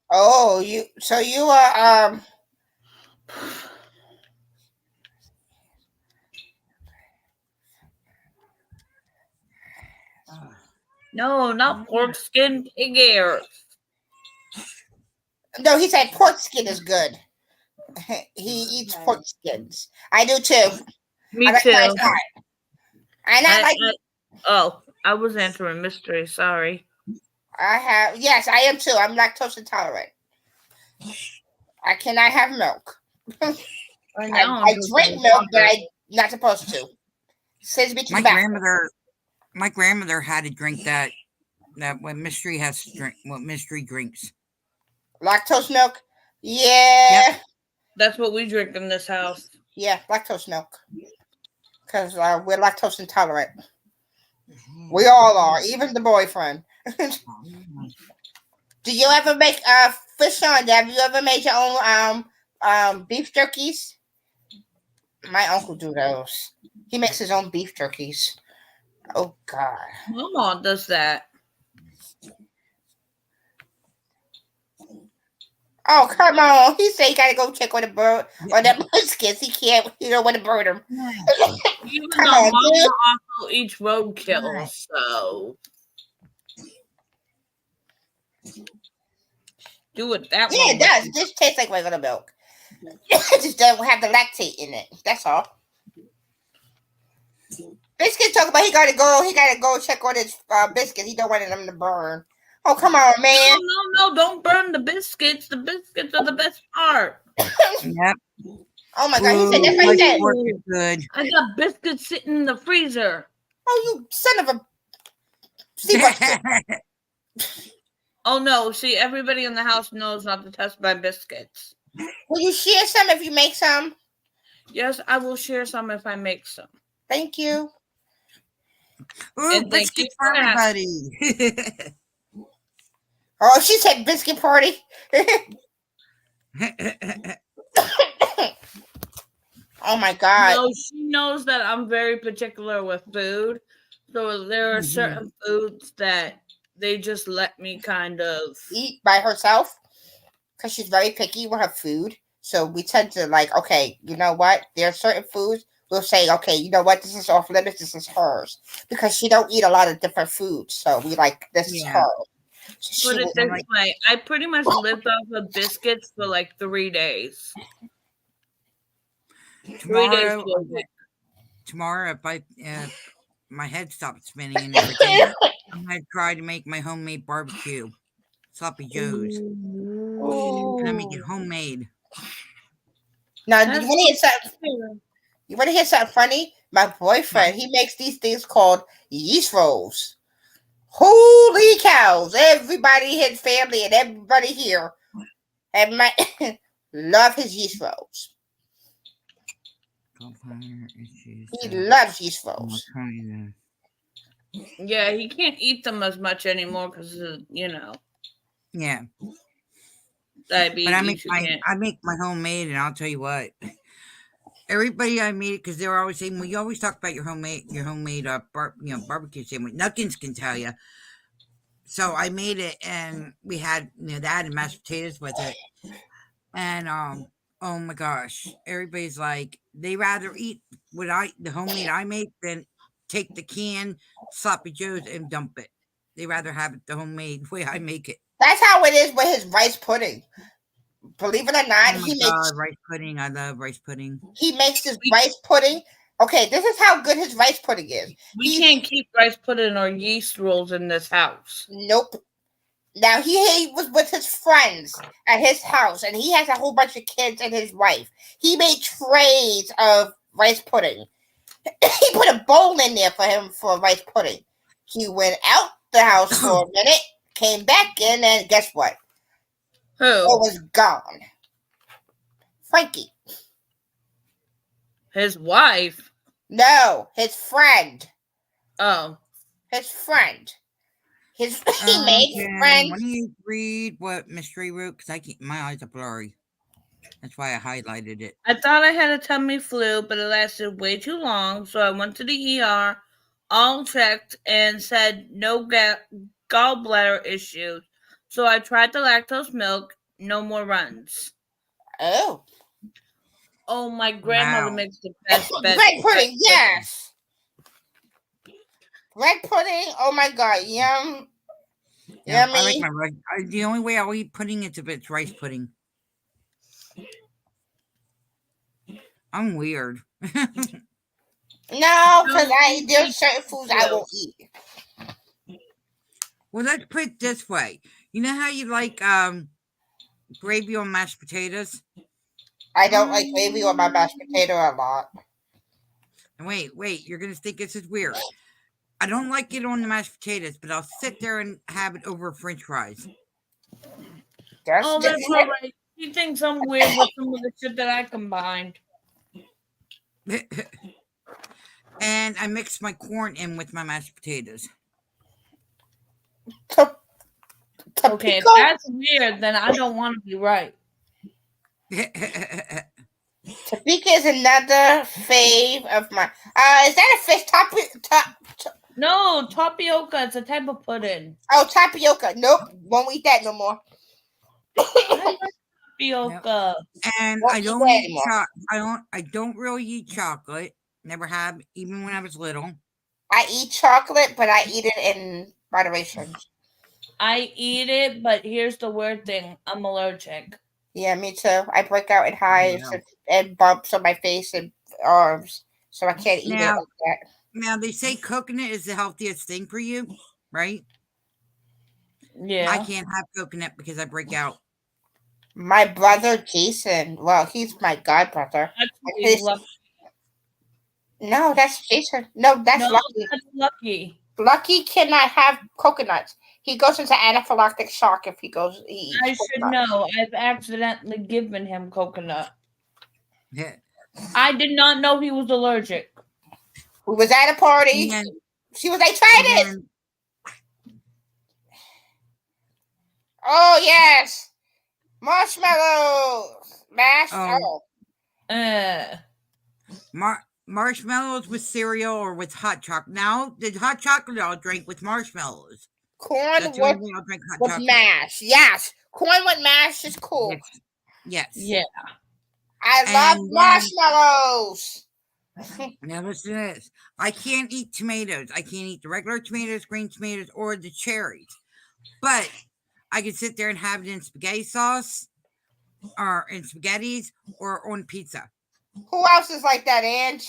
Oh, so you are No, not pork skin, pig hairs. no, he said pork skin is good. He eats pork skins. I do too. Me I like too. my side. And I was answering mystery. Sorry. Yes, I am too. I'm lactose intolerant. I cannot have milk. I drink milk, but I'm not supposed to. Sends me to My the bathroom. My grandmother had to drink that what Mystery has to drink. What Mystery drinks. Lactose milk? Yeah. Yep. That's what we drink in this house. Yeah, lactose milk. Because we're lactose intolerant. We all are, even the boyfriend. Do you ever make fish on? Have you ever made your own beef jerkies? My uncle do those. He makes his own beef jerkies. Oh God. Mama does that. Oh, come on. He said he got to go check on the bird or the biscuits. He can't, don't want to burn them. Even Come though on, Mama dude. also eats roadkill, so do it that way. Yeah, it does. It just tastes like regular milk. It just doesn't have the lactate in it. That's all. Biscuit talk about he got to go check on his biscuits. He don't want them to burn. Oh, come on, man. No, don't burn the biscuits. The biscuits are the best part. Yep. Oh my God, he said that's My what he said. pork is good. I got biscuits sitting in the freezer. Oh, you son of a. See what? Oh no, see, everybody in the house knows not to touch my biscuits. Will you share some if you make some? Yes, I will share some if I make some. Thank you. Ooh, And thank biscuits you for for everybody. Oh, she said biscuit party. Oh my God. No, she knows that I'm very particular with food. So there are certain foods that they just let me kind of Eat by herself because she's very picky with her food. So we tend to like, okay, you know what? There are certain foods we'll say, okay, you know what? This is off limits. This is hers because she don't eat a lot of different foods. So we like this is hers. So put it this way. I pretty much lived off of biscuits for like 3 days. 3 days. Tomorrow, if my head stops spinning and everything, I'm gonna try to make my homemade barbecue, Sloppy Joe's. I'm gonna make it homemade. Now, you want to hear something? You want to hear something funny? My boyfriend, he makes these things called yeast rolls. Holy cows! Everybody, his family, and everybody here, love his yeast rolls. He loves yeast rolls. Yeah, he can't eat them as much anymore because Yeah. diabetes. But I make my homemade, and I'll tell you what. Everybody I meet, because they were always saying, "Well, you always talk about your homemade barbecue sandwich." Nuggins can tell you. So I made it, and we had that and mashed potatoes with it, and oh my gosh, everybody's like they rather eat the homemade I make than take the canned Sloppy Joe's and dump it. They rather have it the homemade way I make it. That's how it is with his rice pudding. Believe it or not, Oh my God, rice pudding. I love rice pudding. He makes this rice pudding. Okay, this is how good his rice pudding is. We can't keep rice pudding or yeast rolls in this house. Nope. Now he was with his friends at his house, and he has a whole bunch of kids and his wife. He made trays of rice pudding. He put a bowl in there for him for rice pudding. He went out the house for a minute, came back in, and guess what? Who? It was gone. Frankie. His wife? No, his friend. Oh. His friend. His he made Why friends. don't you read what Mystery wrote? Because I can't. My eyes are blurry. That's why I highlighted it. I thought I had a tummy flu, but it lasted way too long, so I went to the ER, all checked, and said no gallbladder issues. So I tried the lactose milk, no more runs. Oh, Oh, my grandmother Wow. makes the best bread pudding. Yes, bread pudding. Oh my god, yum, Yeah, yummy. I like my rice. The only way I'll eat pudding is if it's rice pudding. I'm weird. No, because there's certain foods I won't eat. Well, let's put it this way. You know how you like gravy on mashed potatoes? I don't like gravy on my mashed potato a lot. And wait, you're gonna think this is weird. I don't like it on the mashed potatoes, but I'll sit there and have it over French fries. That's Oh, that's different. all right. He thinks I'm weird with some of the shit that I combined. And I mix my corn in with my mashed potatoes. Okay, if Tapico? that's weird, then I don't want to be right. Topeka is another fave of mine. Is that a fish? No, tapioca. It's a type of pudding. Oh, tapioca. Nope, won't eat that no more. Tapioca. And Won't I eat don't that eat anymore. I don't really eat chocolate. Never have, even when I was little. I eat chocolate, but I eat it in moderation. I eat it, but here's the weird thing. I'm allergic. Yeah, me too. I break out in hives and bumps on my face and arms, so I can't eat it Now- like that. Now they say coconut is the healthiest thing for you, right? Yeah. I can't have coconut because I break out. My brother Jason, well, he's my god brother. That's His- lucky. No, that's Jason. No, that's No, Lucky. that's lucky. Lucky cannot have coconuts. He goes into anaphylactic shock if he goes. He eats I should coconut. know. I've accidentally given him coconut. Yeah. I did not know he was allergic. We was at a party. And She was like, "Try this." then- Oh yes, marshmallows mashed. Oh. Oh, marshmallows with cereal or with hot chocolate. Now, the hot chocolate I'll drink with marshmallows. corn That's the only with way I'll drink hot with chocolate. mash. Yes, corn with mash is cool. Yes. Yeah. I love And then- marshmallows. Now listen to this. I can't eat tomatoes. I can't eat the regular tomatoes, green tomatoes, or the cherries. But I can sit there and have it in spaghetti sauce, or in spaghettis, or on pizza. Who else is like that, Ange?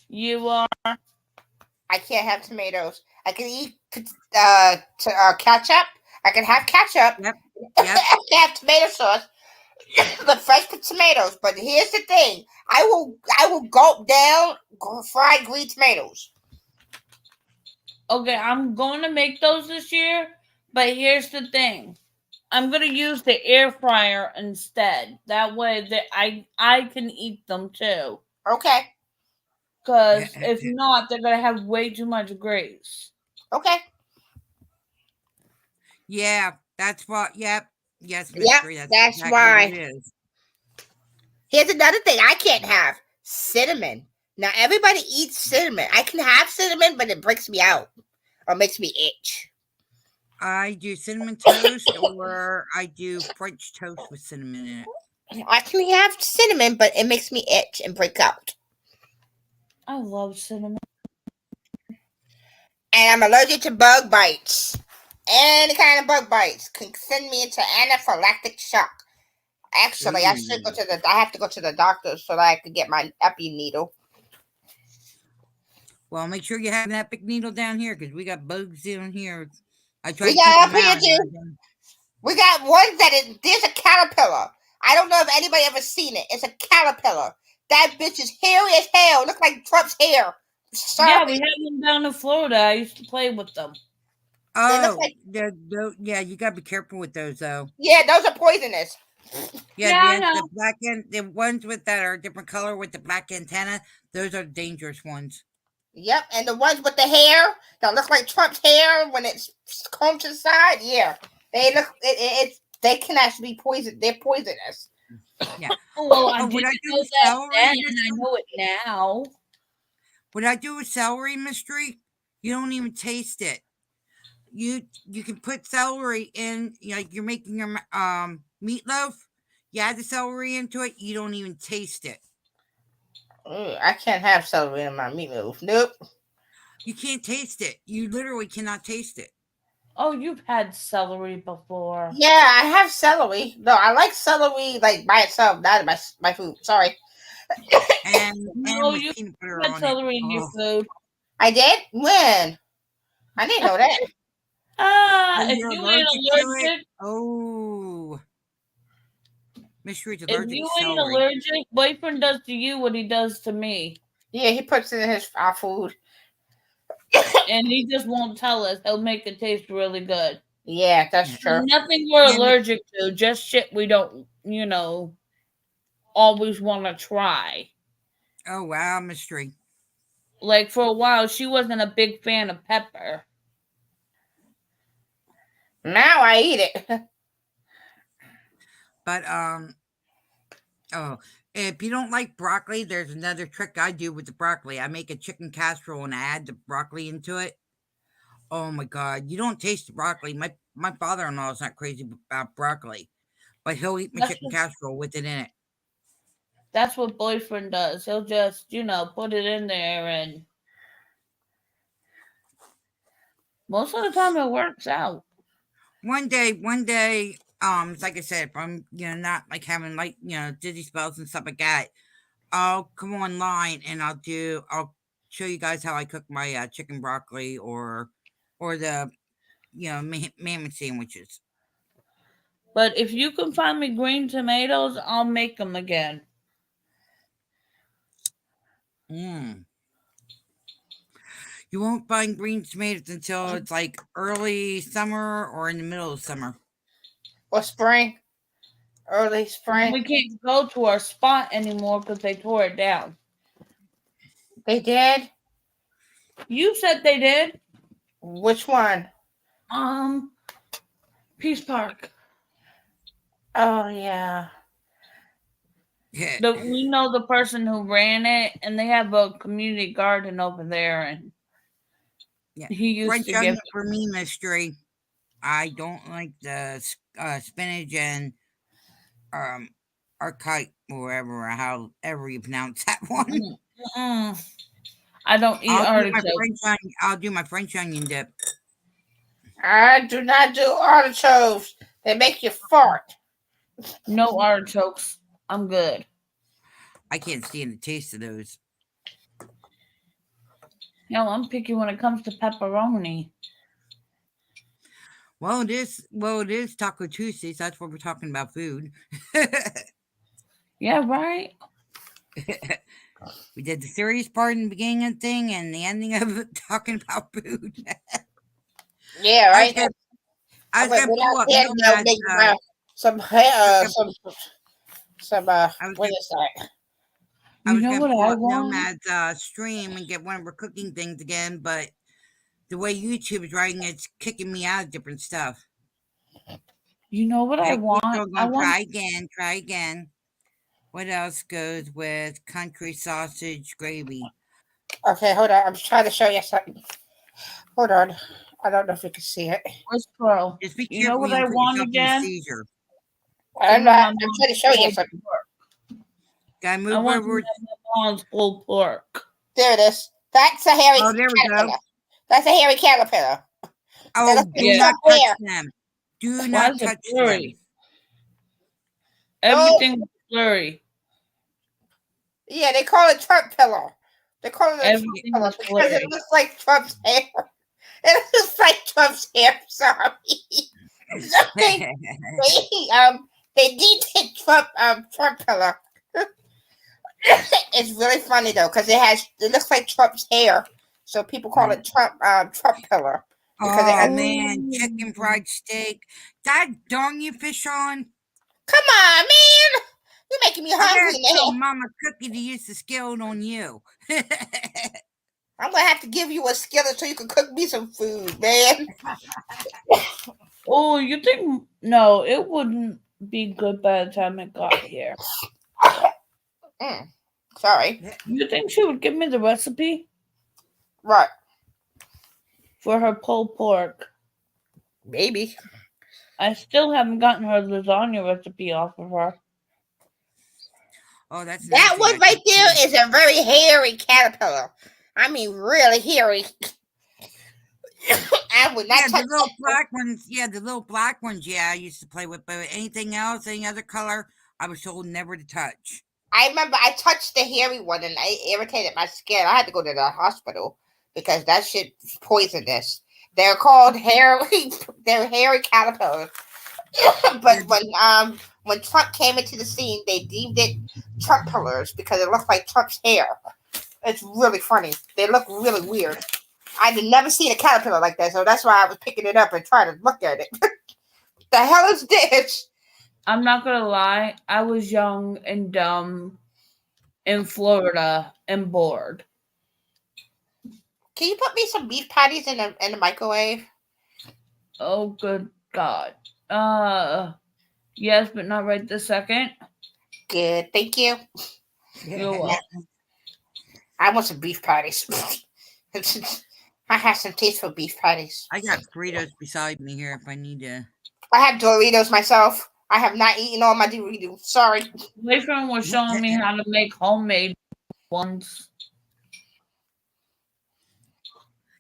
You are. I can't have tomatoes. I can eat ketchup. I can have ketchup. Yep. I can have tomato sauce, but fresh tomatoes. But here's the thing: I will gulp down fried green tomatoes. Okay, I'm going to make those this year, but here's the thing. I'm going to use the air fryer instead. That way that I can eat them too. Okay. Because if not, they're going to have way too much grease. Okay. Yeah, that's what. Yep. Yes, Yep, mystery. that's exactly why. what it is. Here's another thing I can't have: cinnamon. Now everybody eats cinnamon. I can have cinnamon, but it breaks me out or makes me itch. I do cinnamon toast, or I do French toast with cinnamon in it. I can have cinnamon, but it makes me itch and break out. I love cinnamon. And I'm allergic to bug bites. Any kind of bug bites can send me into anaphylactic shock. Actually, I should go to the. I have to go to the doctor so that I can get my epi needle. Well, make sure you have an epic needle down here because we got bugs down here. I tried We to keep got them up here out. too. We got one that is. There's a caterpillar. I don't know if anybody ever seen it. It's a caterpillar. That bitch is hairy as hell. Look like Trump's hair. Sorry. Yeah, we have them down in Florida. I used to play with them. Oh, like- yeah, you gotta be careful with those though. Yeah, those are poisonous. Yeah, I know. The black the ones with that are a different color with the black antenna. Those are the dangerous ones. Yep, and the ones with the hair that look like Trump's hair when it's combed to the side, yeah, they look. They can actually be poison. They're poisonous. Well, I Oh, what didn't I do know with that celery, then. I mystery? know it now. What I do with celery, mystery? You don't even taste it. You can put celery in, like you're making your meatloaf. You add the celery into it. You don't even taste it. Ugh, I can't have celery in my meatloaf. Nope. You can't taste it. You literally cannot taste it. Oh, you've had celery before. Yeah, I have celery. No, I like celery like by itself, not in my food. Sorry. And No, with you peanut butter had on it. celery in your Oh. food. I did? When? I didn't know that. Oh, If you're you ain't allergic to it? allergic, Oh. Mystery's if allergic you to ain't celery. allergic, boyfriend does to you what he does to me. Yeah, he puts it in his our food. And he just won't tell us. He'll make it taste really good. Yeah, that's true. Nothing we're Yeah, allergic to, just shit we don't, always want to try. Oh, wow, mystery. Like for a while, she wasn't a big fan of pepper. Now I eat it. But, oh, if you don't like broccoli, there's another trick I do with the broccoli. I make a chicken casserole and I add the broccoli into it. Oh my God, you don't taste the broccoli. My father-in-law is not crazy about broccoli, but he'll eat my That's chicken what, casserole with it in it. that's what boyfriend does. He'll just, put it in there, and most of the time it works out. One day, it's like I said, if I'm, not like having like, dizzy spells and stuff like that, I'll come online and I'll show you guys how I cook my chicken broccoli or the, mammoth sandwiches. But if you can find me green tomatoes, I'll make them again. Mm. You won't find green tomatoes until it's like early summer or in the middle of summer. Or spring. Early spring. We can't go to our spot anymore because they tore it down. They did? You said they did. Which one? Peace Park. Oh yeah. Yeah. We know the person who ran it, and they have a community garden over there, and Yeah. he used French to onion give. for me, mystery. I don't like the spinach and archite or whatever, however you pronounce that one. I don't eat artichoke. I'll do my French onion dip. I do not do artichokes. They make you fart. No artichokes. I'm good. I can't stand the taste of those. I'm picky when it comes to pepperoni. Well, it is Taco Tuesday, so that's what we're talking about food. Yeah, right. We did the serious part in the beginning of the thing and the ending of it talking about food. Yeah, right. I was gonna pull up some what is that? I was gonna pull up Nomad's stream and get one of her cooking things again, but the way YouTube is writing, it's kicking me out of different stuff. You know what I want? I want try again. What else goes with country sausage gravy? Okay, hold on. I'm trying to show you something. Hold on. I don't know if you can see it. Where's Pro? Just be You know careful what I want again? I'm trying to show you something. Gotta move I want over. mom's pulled pork. There it is. That's a hairy caterpillar. Go. That's a hairy caterpillar. Oh, do not touch them. Do not touch them. Everything's blurry. Yeah, they call it Trump pillow. They call it a Trump pillow because it looks like Trump's hair. It looks like Trump's hair. Sorry. They did Trump pillow. It's really funny though because it looks like Trump's hair, so people call it Trump pillow. Oh man, chicken fried steak. God darn you, fish on. Come on, man. You're making me hungry, man. Mama Cookie to use the skillet on you. I'm gonna have to give you a skillet so you can cook me some food, man. Oh, you think no? It wouldn't be good by the time it got here. Sorry. You think she would give me the recipe Right. for her pulled pork? Maybe. I still haven't gotten her lasagna recipe off of her. Oh, that's That another one thing I right could there do. is a very hairy caterpillar. I mean, really hairy. I would not Yeah, touch the little that. black ones. Yeah, the little black ones. Yeah, I used to play with. But anything else, any other color, I was told never to touch. I remember I touched the hairy one and I irritated my skin. I had to go to the hospital because that shit's poisonous. They're called hairy. They're hairy caterpillars. But when Trump came into the scene, they deemed it Trump pillars because it looks like Trump's hair. It's really funny. They look really weird. I've never seen a caterpillar like that, so that's why I was picking it up and trying to look at it. The hell is this? I'm not gonna lie, I was young and dumb in Florida and bored. Can you put me some beef patties in the microwave? Oh good God. Yes, but not right this second. Good, thank you. You're welcome. I want some beef patties. I have some taste for beef patties. I got Fritos beside me here if I need to. I have Doritos myself. I have not eaten all my Doritos. Sorry. Boyfriend was showing me how to make homemade ones.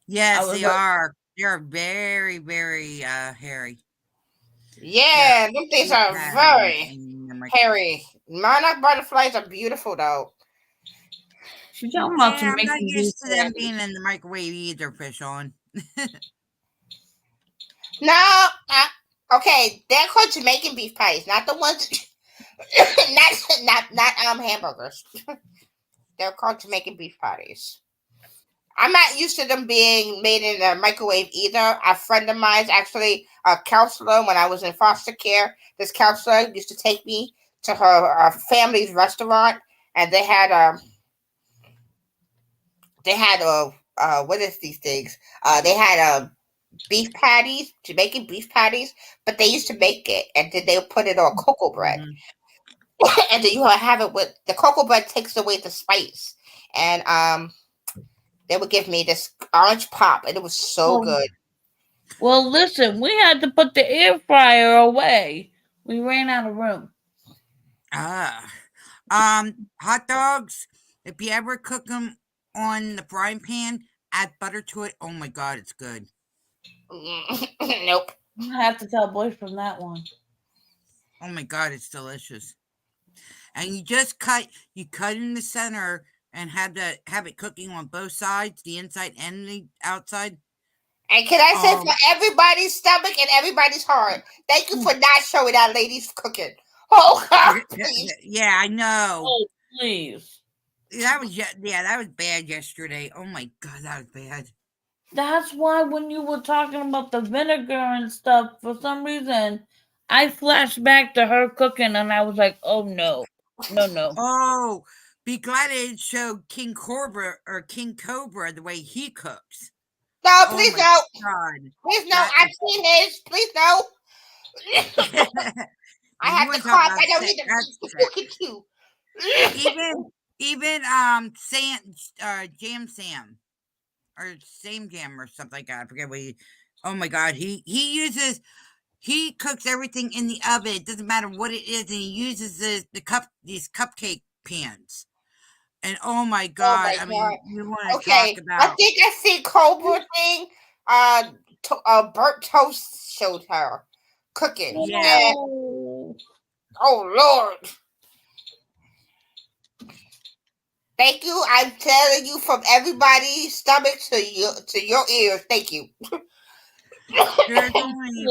Yes, was they like- are. They are very, very hairy. Yeah, them things Eat are that very in the microwave. hairy. Monarch butterflies are beautiful though. She's talking about Yeah, I'm not making used to them beef being in the microwave either, Fish on. No, okay, they're called Jamaican beef patties, not the ones, not hamburgers. They're called Jamaican beef patties. I'm not used to them being made in the microwave either. A friend of mine's actually a counselor when I was in foster care. This counselor used to take me to her family's restaurant, and they had what is these things? They had beef patties, Jamaican beef patties, but they used to make it and then they would put it on cocoa bread. And then you have it with the cocoa bread takes away the spice. And they would give me this orange pop and it was so good. Well, listen, we had to put the air fryer away. We ran out of room. Hot dogs. If you ever cook them on the frying pan, add butter to it. Oh my God, it's good. Nope. I have to tell boyfriend that one. Oh my God, it's delicious. And you just cut in the center and have it cooking on both sides, the inside and the outside. And can I say for everybody's stomach and everybody's heart, thank you for not showing that lady's cooking. Oh God, please. Yeah, I know. Oh, please. That was bad yesterday. Oh my God, that was bad. That's why when you were talking about the vinegar and stuff, for some reason, I flashed back to her cooking and I was like, oh no. No. Oh, be glad I didn't show King Cobra the way he cooks. No, please no. God. Please no. I've seen his. Please no. I have to cough. I don't need to cook it too. even Jam Sam or Same Jam or something like that. I forget what oh my God, he cooks everything in the oven. It doesn't matter what it is, and he uses these cupcake pans. And oh my God, I mean, you want to talk about? I think I see Cobra thing. Bert Toast showed her cooking. Yeah. Oh Lord. Thank you. I'm telling you from everybody's stomach to your ears. Thank you. There's only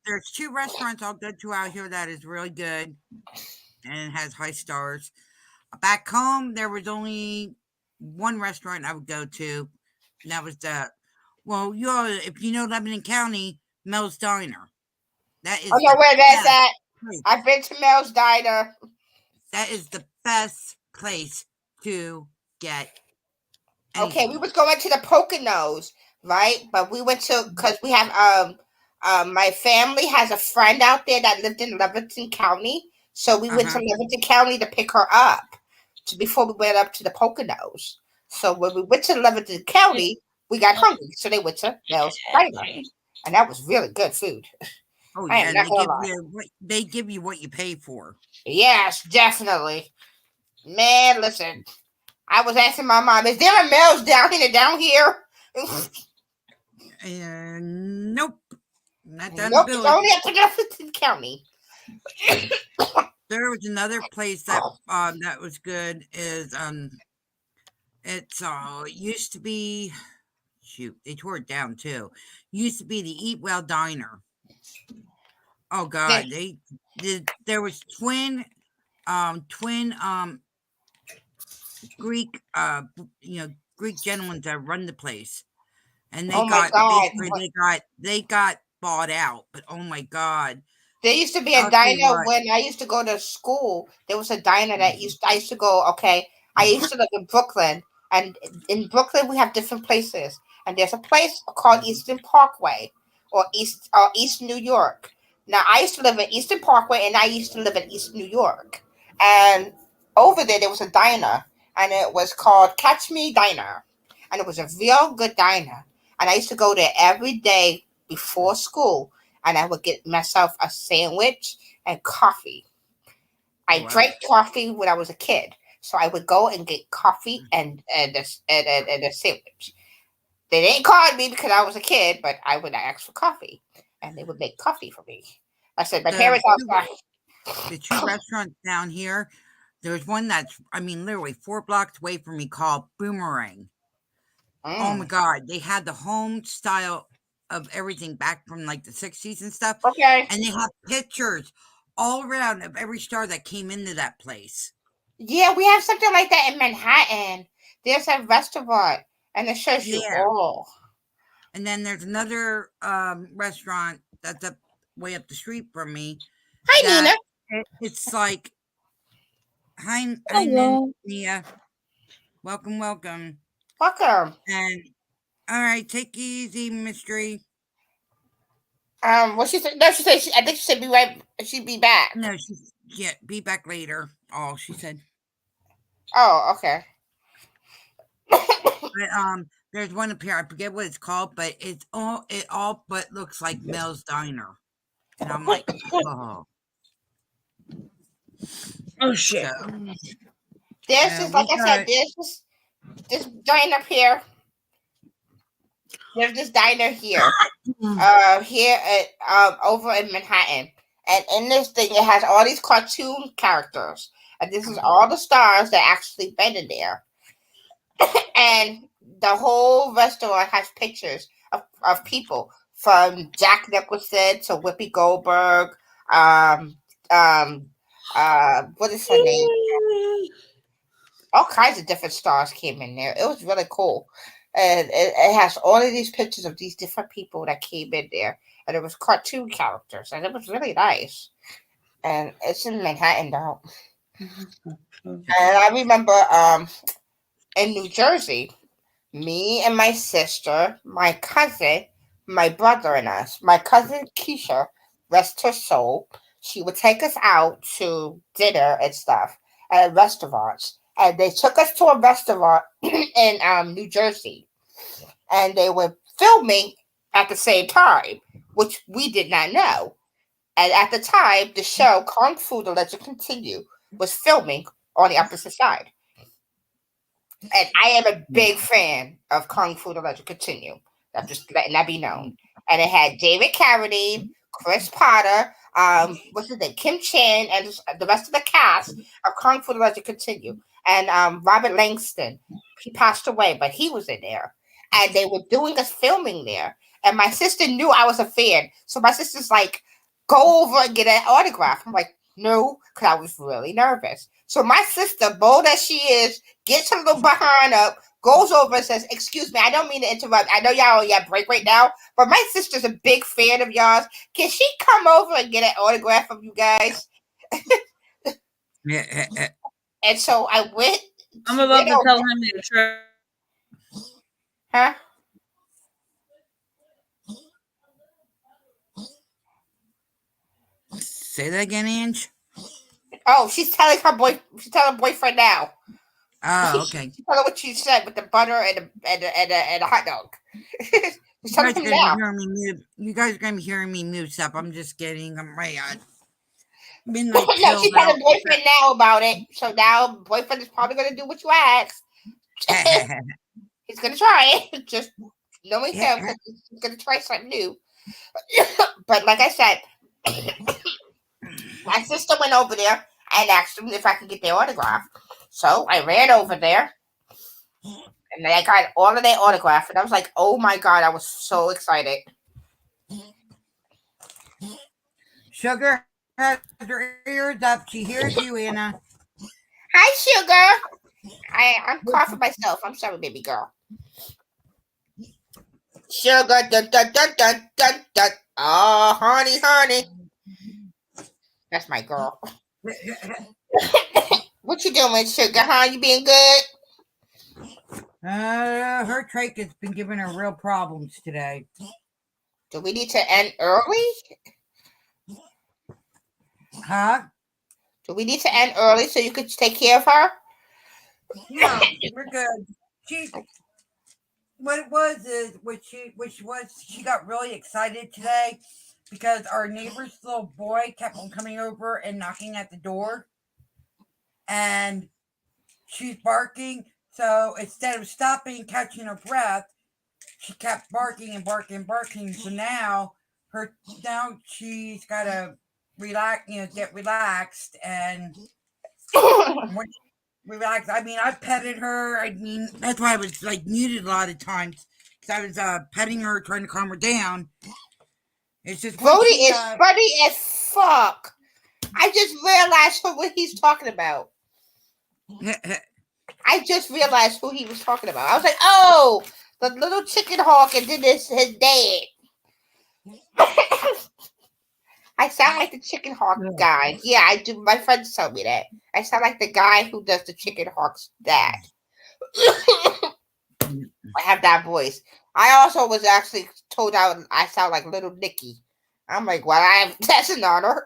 there's 2 restaurants I'll go to out here that is really good and has high stars. Back home, there was only 1 restaurant I would go to, and that was if you know Lebanon County, Mel's Diner. That is. I know where that's at. I've been to Mel's Diner. That is the best place to get Okay, anything. we was going to the Poconos, right? But we went to because we have my family has a friend out there that lived in Leventon County, so we went to Uh-huh. Leventon County to pick her up before we went up to the Poconos. So when we went to Leventon County, we got hungry, so they went to Mel's Diner, and that was really good food. Oh I yeah, am and not gonna lie. they give you what you pay for. Yes, definitely, man. Listen, I was asking my mom, "Is there a Mel's down here?" And nope, not down the Nope, it's village. only up to Jefferson County. There was another place that was good. Is it's it used to be, shoot, they tore it down too. Used to be the Eat Well Diner. Oh There- God, they did. There was twin Greek Greek gentlemen that run the place, and they Oh my got God. basically they got bought out. But oh my God, There used to be a I'll tell you diner what. when I used to go to school. There was a diner that I used to go, okay. I used to live in Brooklyn, and in Brooklyn we have different places. And there's a place called Eastern Parkway or East New York. Now I used to live in Eastern Parkway and I used to live in East New York. And over there was a diner and it was called Catch Me Diner. And it was a real good diner. And I used to go there every day before school and I would get myself a sandwich and coffee. I Wow. drank coffee when I was a kid, so I would go and get coffee and a sandwich. They didn't call me because I was a kid, but I would ask for coffee, and they would make coffee for me. I said, "My The parents the two restaurants down here. There's one that's, I mean, literally 4 blocks away from me called Boomerang. Oh my Mm, God, they had the home style of everything back from like the 60s and stuff. okay, And they have pictures all around of every star that came into that place. yeah, we have something like that in Manhattan. There's a restaurant, and it shows you Yeah. all. And then there's another restaurant that's up way up the street from me Hi, that Nina. it's like, hi, Hello. Mia. Welcome, welcome. Welcome. And all right, take it easy, mystery. What she said? No, she said. I think she said be right. She'd be back. No, yeah, be back later. Oh, she said. Oh, okay. But there's one up here. I forget what it's called, but it all but looks like Mel's Diner, and I'm like, oh, Oh shit. so There's just, we like I said, got. there's this diner up here. There's this diner here, here at over in Manhattan, and in this thing it has all these cartoon characters, and this is all the stars that actually been in there, and the whole restaurant has pictures of people from Jack Nicholson to Whoopi Goldberg, um, what is her name? All kinds of different stars came in there. It was really cool. And it has all of these pictures of these different people that came in there. And it was cartoon characters. And it was really nice. And it's in Manhattan though. And I remember in New Jersey, me and my sister, my cousin, my brother and us, my cousin Keisha, rest her soul, she would take us out to dinner and stuff at restaurants. And they took us to a restaurant in New Jersey. And they were filming at the same time, which we did not know. And at the time, the show Kung Fu: The Legend Continue was filming on the opposite side. And I am a big fan of Kung Fu: The Legend Continue. I'm just letting that be known. And it had David Carradine, Chris Potter, what's his name, Kim Chan, and the rest of the cast of Kung Fu: The Legend Continue. And Robert Langston, he passed away, but he was in there. And they were doing us filming there. And my sister knew I was a fan. So my sister's like, go over and get an autograph. I'm like, no, because I was really nervous. So my sister, bold as she is, gets her little behind up, goes over and says, excuse me, I don't mean to interrupt. I know y'all on your break right now, but my sister's a big fan of yours. Can she come over and get an autograph from you guys? And so I went. I'm about to tell him the truth. Huh? Say that again, Ange. Oh, she's telling her boyfriend now. Oh, okay. She's telling what she said with the butter and the hot dog. She's You telling guys him are gonna now. be hearing me move. You guys are gonna be hearing me move stuff. I'm just getting them right on. Midnight No, chilled she's out. telling boyfriend now about it. So now boyfriend is probably gonna do what you ask. He's gonna try it. Just knowing him, 'cause he's gonna try something new. But like I said, my sister went over there and asked him if I could get their autograph. So I ran over there and I got all of their autograph, and I was like, "Oh my god!" I was so excited. Sugar has her ears up. She hears you, Anna. Hi, sugar. I'm coughing myself. I'm sorry, baby girl. Sugar, dun dun dun dun dun dun. Oh, honey. That's my girl. What you doing, sugar? Huh? You being good? Her trach has been giving her real problems today. Do we need to end early? Huh? Do we need to end early so you could take care of her? No, we're good. What it was is she got really excited today because our neighbor's little boy kept on coming over and knocking at the door, and she's barking. So instead of stopping, catching her breath, she kept barking and barking and barking. So now she's got to relax, get relaxed and relax. I mean, I petted her. I mean, that's why I was like muted a lot of times because I was petting her, trying to calm her down. It's just Brody is funny as fuck. I just realized what he's talking about. I just realized who he was talking about. I was like, oh, the little chicken hawk, and then his dad. I sound like the chicken hawk guy. Yeah, I do. My friends tell me that. I sound like the guy who does the chicken hawk's dad. I have that voice. I also was actually told I sound like Little Nicky. I'm like, well, that's an honor.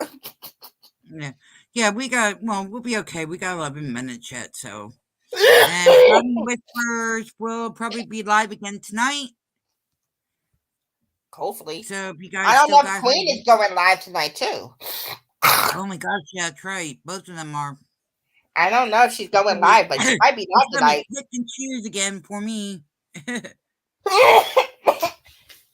Yeah, we'll be okay. We got 11 minutes yet, so. And Garden Whispers will probably be live again tonight. Hopefully. So if you guys I don't know if Queen is going live tonight too. Oh my gosh, yeah, that's right. Both of them are. I don't know if she's going live, but she might be live tonight. Pick and choose again for me.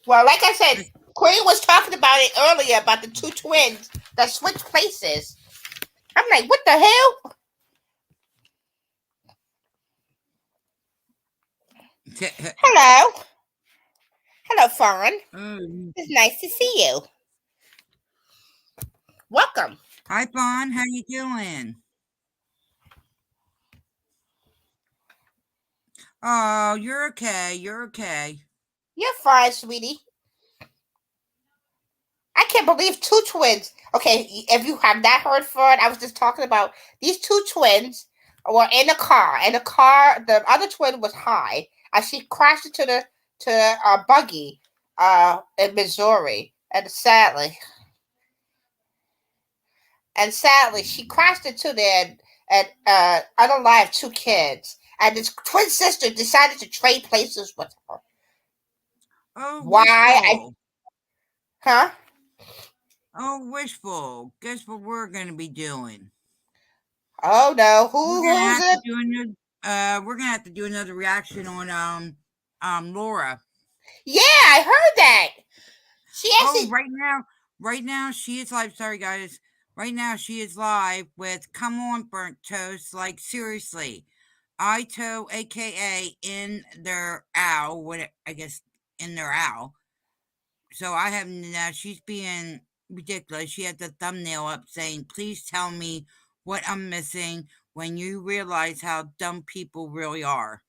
Well, like I said, Queen was talking about it earlier about the two twins that switched places. I'm like, what the hell? Hello. Hello, Fawn. It's nice to see you. Welcome. Hi, Fawn. How you doing? Oh, you're okay. You're okay. You're fine, sweetie. I can't believe two twins. Okay, if you have not heard, Fawn, I was just talking about these two twins were in a car. And the other twin was high. And she crashed into a buggy in Missouri. And sadly, she crashed into there and unalived two kids. And this twin sister decided to trade places with her. Oh, why? Huh? Oh, Wishful. Guess what we're gonna be doing? Oh no! Who's it? We're gonna have to do another reaction on Laura. Yeah, I heard that. She actually right now she is live. Sorry guys. Right now she is live with Come On Burnt Toast. Like seriously. Ito, aka in their owl, in their owl. So I have now she's being ridiculous. She had the thumbnail up saying, please tell me what I'm missing when you realize how dumb people really are.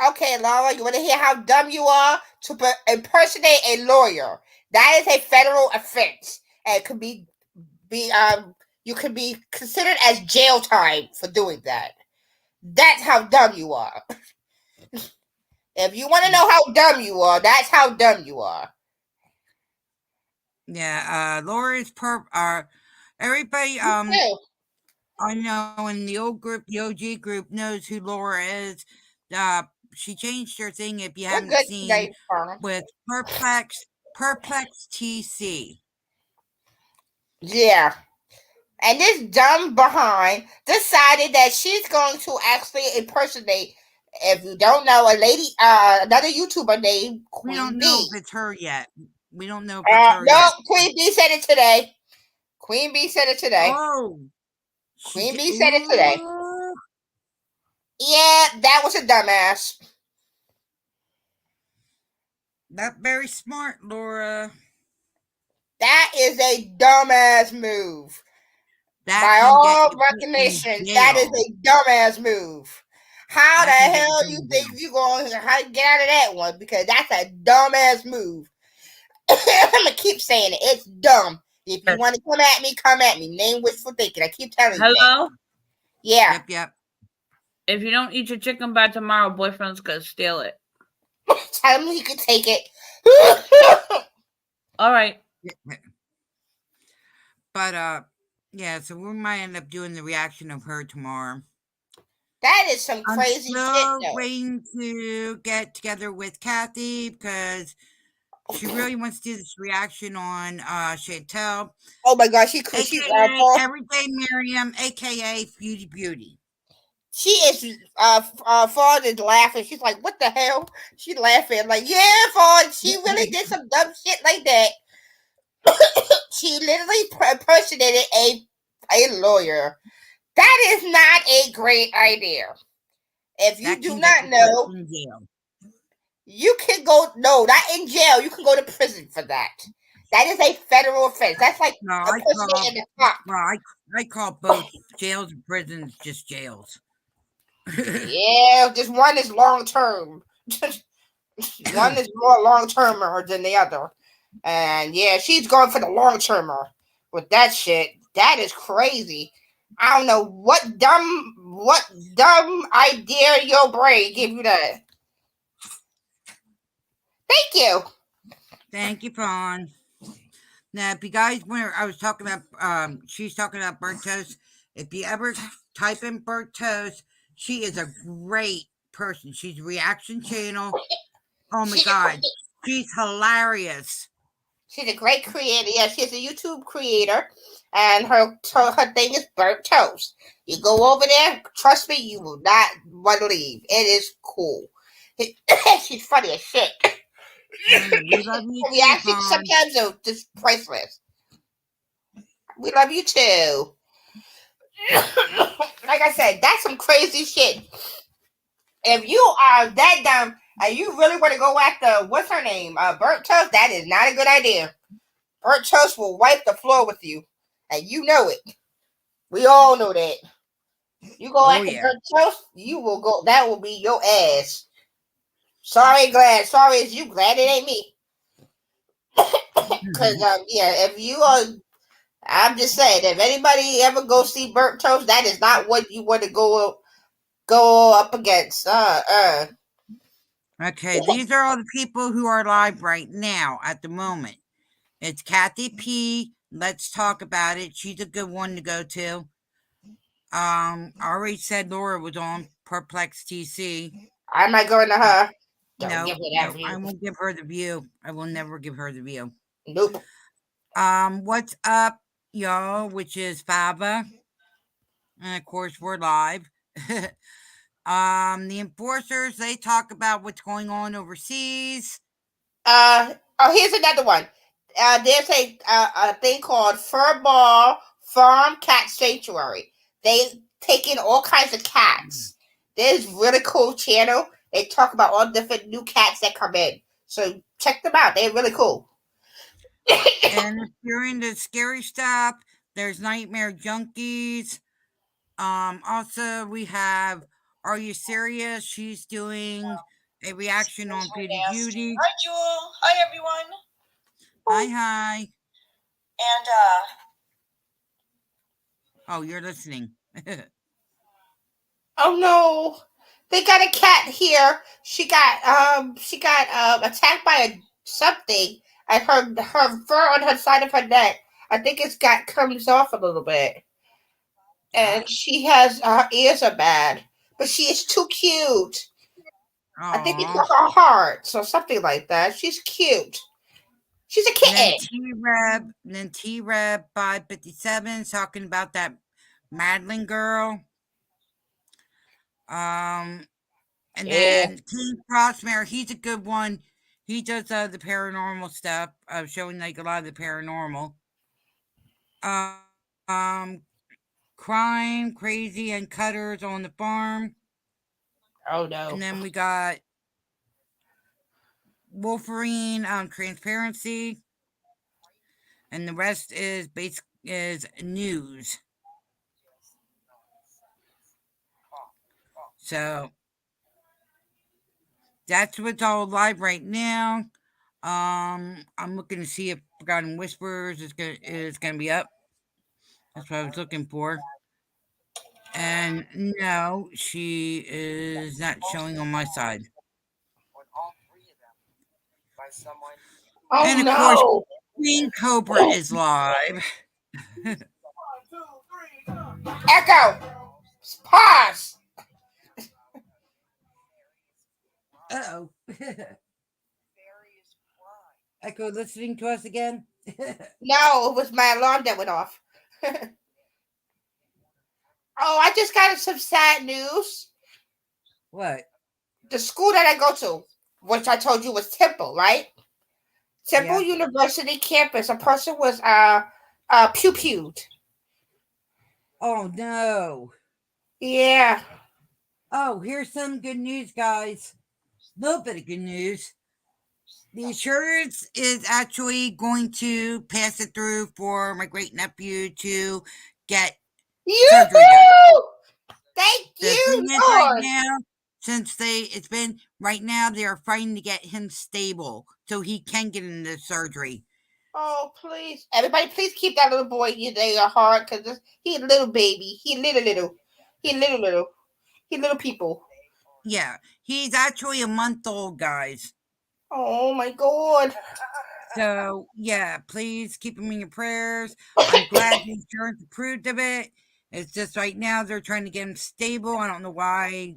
Okay, Laura, you want to hear how dumb you are to impersonate a lawyer? That is a federal offense, and it could be you could be considered as jail time for doing that. That's how dumb you are. If you want to know how dumb you are, that's how dumb you are. Yeah, Laura is everybody Too. I know in the old group, the OG group knows who Laura is. She changed her thing if you You're haven't good seen today, Farm. with Perplex TC. Yeah. And this dumb behind decided that she's going to actually impersonate, if you don't know, a lady, another YouTuber named We Queen don't know Bee. if it's her yet. We don't know if it's her No, yet. Queen Bee said it today. Queen Bee said it today. Oh, Queen Bee said it today. Yeah, that was a dumbass. Not very smart, Laura. That is a dumbass move. That By can all get you put in recognition, that is jail. a dumbass move. How That the can get hell you you in think jail. you going to get out of that one? Because that's a dumbass move. I'm gonna keep saying it. It's dumb. If you want to come at me, come at me. Name wishful thinking. I keep telling you that. Hello? Yeah. Yep. If you don't eat your chicken by tomorrow, boyfriend's gonna steal it. Tell him he can take it. All right. But yeah, so we might end up doing the reaction of her tomorrow. That is some I'm crazy shit, still though. waiting to get together with Kathy because she really wants to do this reaction on Chantel. Oh my gosh, she AKA Everyday Miriam, AKA Beauty. She is Ford is laughing. She's like, what the hell? She's laughing like, yeah, Ford, she really did some dumb shit like that. She literally impersonated a lawyer. That is not a great idea. If you do not know, you can go, no, not in jail. You can go to prison for that. That is a federal offense. That's like I call both jails and prisons just jails. Yeah, just one is long term. One is more long termer than the other. And yeah, she's going for the long termer with that shit. That is crazy. I don't know what dumb idea your brain gave you that. Thank you. Thank you, Fawn. Now, if you guys want, I was talking about, she's talking about burnt toast. If you ever type in burnt toast, she is a great person. She's a reaction channel. Oh my God. She's hilarious. She's a great creator. Yeah, she's a YouTube creator. And her thing is burnt toast. You go over there, trust me, you will not want to leave. It is cool. She's funny as shit. We love you too, Reactions sometimes are just priceless. We love you too. Like I said, that's some crazy shit. If you are that dumb and you really want to go after what's her name, Burnt Toast, that is not a good idea. Burnt Toast will wipe the floor with you, and you know it. We all know that. You go after Burnt Toast, you will go. That will be your ass. Sorry, Glad. Sorry, it's you, Glad. It ain't me. Because yeah, if you are, I'm just saying, if anybody ever go see Burnt Toast, that is not what you want to go up against. Okay, these are all the people who are live right now at the moment. It's Kathy P. Let's talk about it. She's a good one to go to. I already said Laura was on Perplex TC. I'm not going to her. No, I won't give her the view. I will never give her the view. Nope. What's up, y'all? Which is Fava, and of course we're live. The enforcers, they talk about what's going on overseas. Here's another one. There's a thing called Furball Farm Cat Sanctuary. They take in all kinds of cats. There's really cool channel. They talk about all different new cats that come in. So check them out. They're really cool. And if you're into scary stuff, there's Nightmare Junkies. Also we have Are You Serious? She's doing a reaction on Beauty Judy. Hi, Jewel. Hi, everyone. Hi. And oh, you're listening. Oh no. They got a cat here. She got attacked by something, and her fur on her side of her neck. I think it's got comes off a little bit, and she has her ears are bad, but she is too cute. I think it Aw. took her heart, so something like that. She's cute. She's a And kitten. then T-Reb 557 is talking about that Madeline girl. And Yeah. then King Crossmare, he's a good one. He does the paranormal stuff, showing like a lot of the paranormal. Crime, Crazy, and Cutters on the Farm. Oh no. And then we got Wolverine, Transparency. And the rest is news. So that's what's all live right now. I'm looking to see if Forgotten Whispers is gonna be up. That's what I was looking for. And no, she is not showing on my side. Oh And of no. course, Queen Cobra is live. Echo. Pause. Uh-oh. Echo listening to us again? No, it was my alarm that went off. Oh, I just got some sad news. What? The school that I go to, which I told you was Temple, right? Temple Yeah. University campus. A person was pew-pewed. Oh no. Yeah. Oh, here's some good news, guys. A little bit of good news. The insurance is actually going to pass it through for my great nephew to get surgery done. Yoo-hoo! Thank The you, thing is right Lord. now, since right now they are fighting to get him stable so he can get into surgery. Oh, please. Everybody, please keep that little boy in your heart because he's a little baby. He little. He little people. Yeah, he's actually a month old, guys. Oh, my God. So, yeah, please keep him in your prayers. I'm glad the insurance approved of it. It's just right now they're trying to get him stable. I don't know why.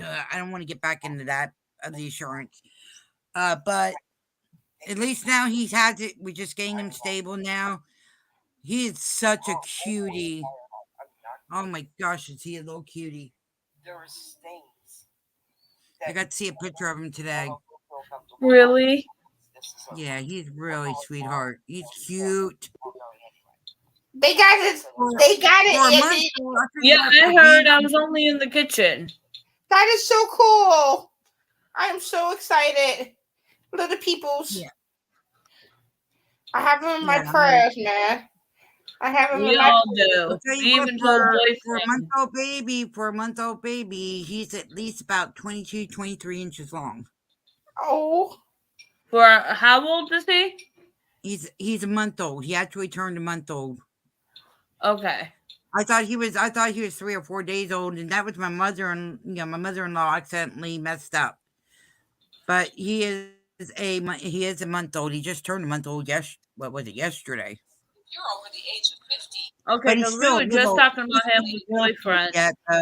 I don't want to get back into that of the insurance. But at least now he's had it. We're just getting him stable now. He is such a cutie. Oh my gosh, is he a little cutie? I got to see a picture of him today. Really? Yeah, he's really sweetheart. He's cute. They got it. They got For a it, month, Andy. Yeah, I heard. I was only in the kitchen. That is so cool. I am so excited. Little peoples. Yeah. I have them in my Yeah, prayers, man. I have them We in my all prayers. do. I'll tell you what, Even her for a boyfriend. month old baby, he's at least about 22, 23 inches long. Oh. For how old is he? He's a month old. He actually turned a month old. Okay. I thought he was 3 or 4 days old, and that was my my mother-in-law accidentally messed up. But he is a month old. He just turned a month old yesterday? You're over the age of 50. Okay, But he's because we still were a just little- talking about him with boyfriend. Yeah, In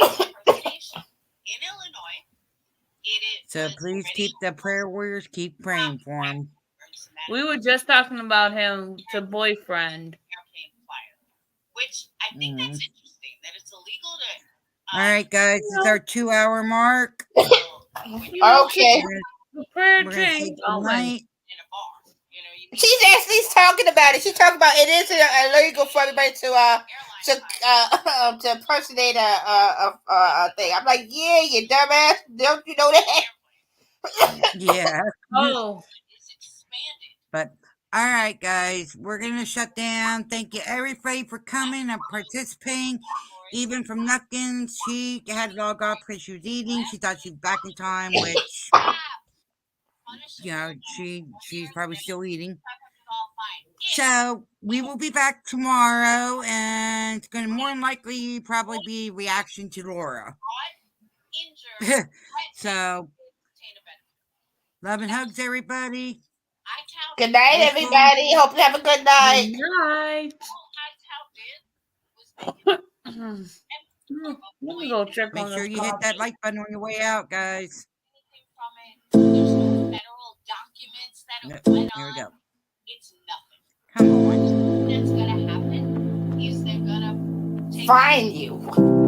Illinois, so please keep the prayer warriors keep praying for him. We were just talking about him to boyfriend. Which I think that's interesting that it's illegal to. All right, guys, it's our 2-hour mark. Okay. The prayer We're gonna say change. good night. In a bar. You know, you She's actually talking about it. She's talking about it is illegal for everybody to impersonate a thing. I'm like, yeah, you dumbass. Don't you know that? Yeah. Oh. It's expanded. But all right, guys, we're gonna shut down. Thank you everybody for coming and participating. Even from Nuckins, she had to log off because she was eating. She thought she'd be back in time, which she's probably still eating. So we will be back tomorrow, and it's gonna more than likely probably be reaction to Laura. So, obtain a benefit. love and hugs, everybody. I tout Good night, Yes, everybody. Hope you have a good night. Good night. all I touted was making Let me go check Make on sure this you hit that copy. like button on your way out, guys. anything from it. There's no federal documents that Yep, it went here we on. go. It's nothing. Come on. That's gonna happen is they're gonna take Find you.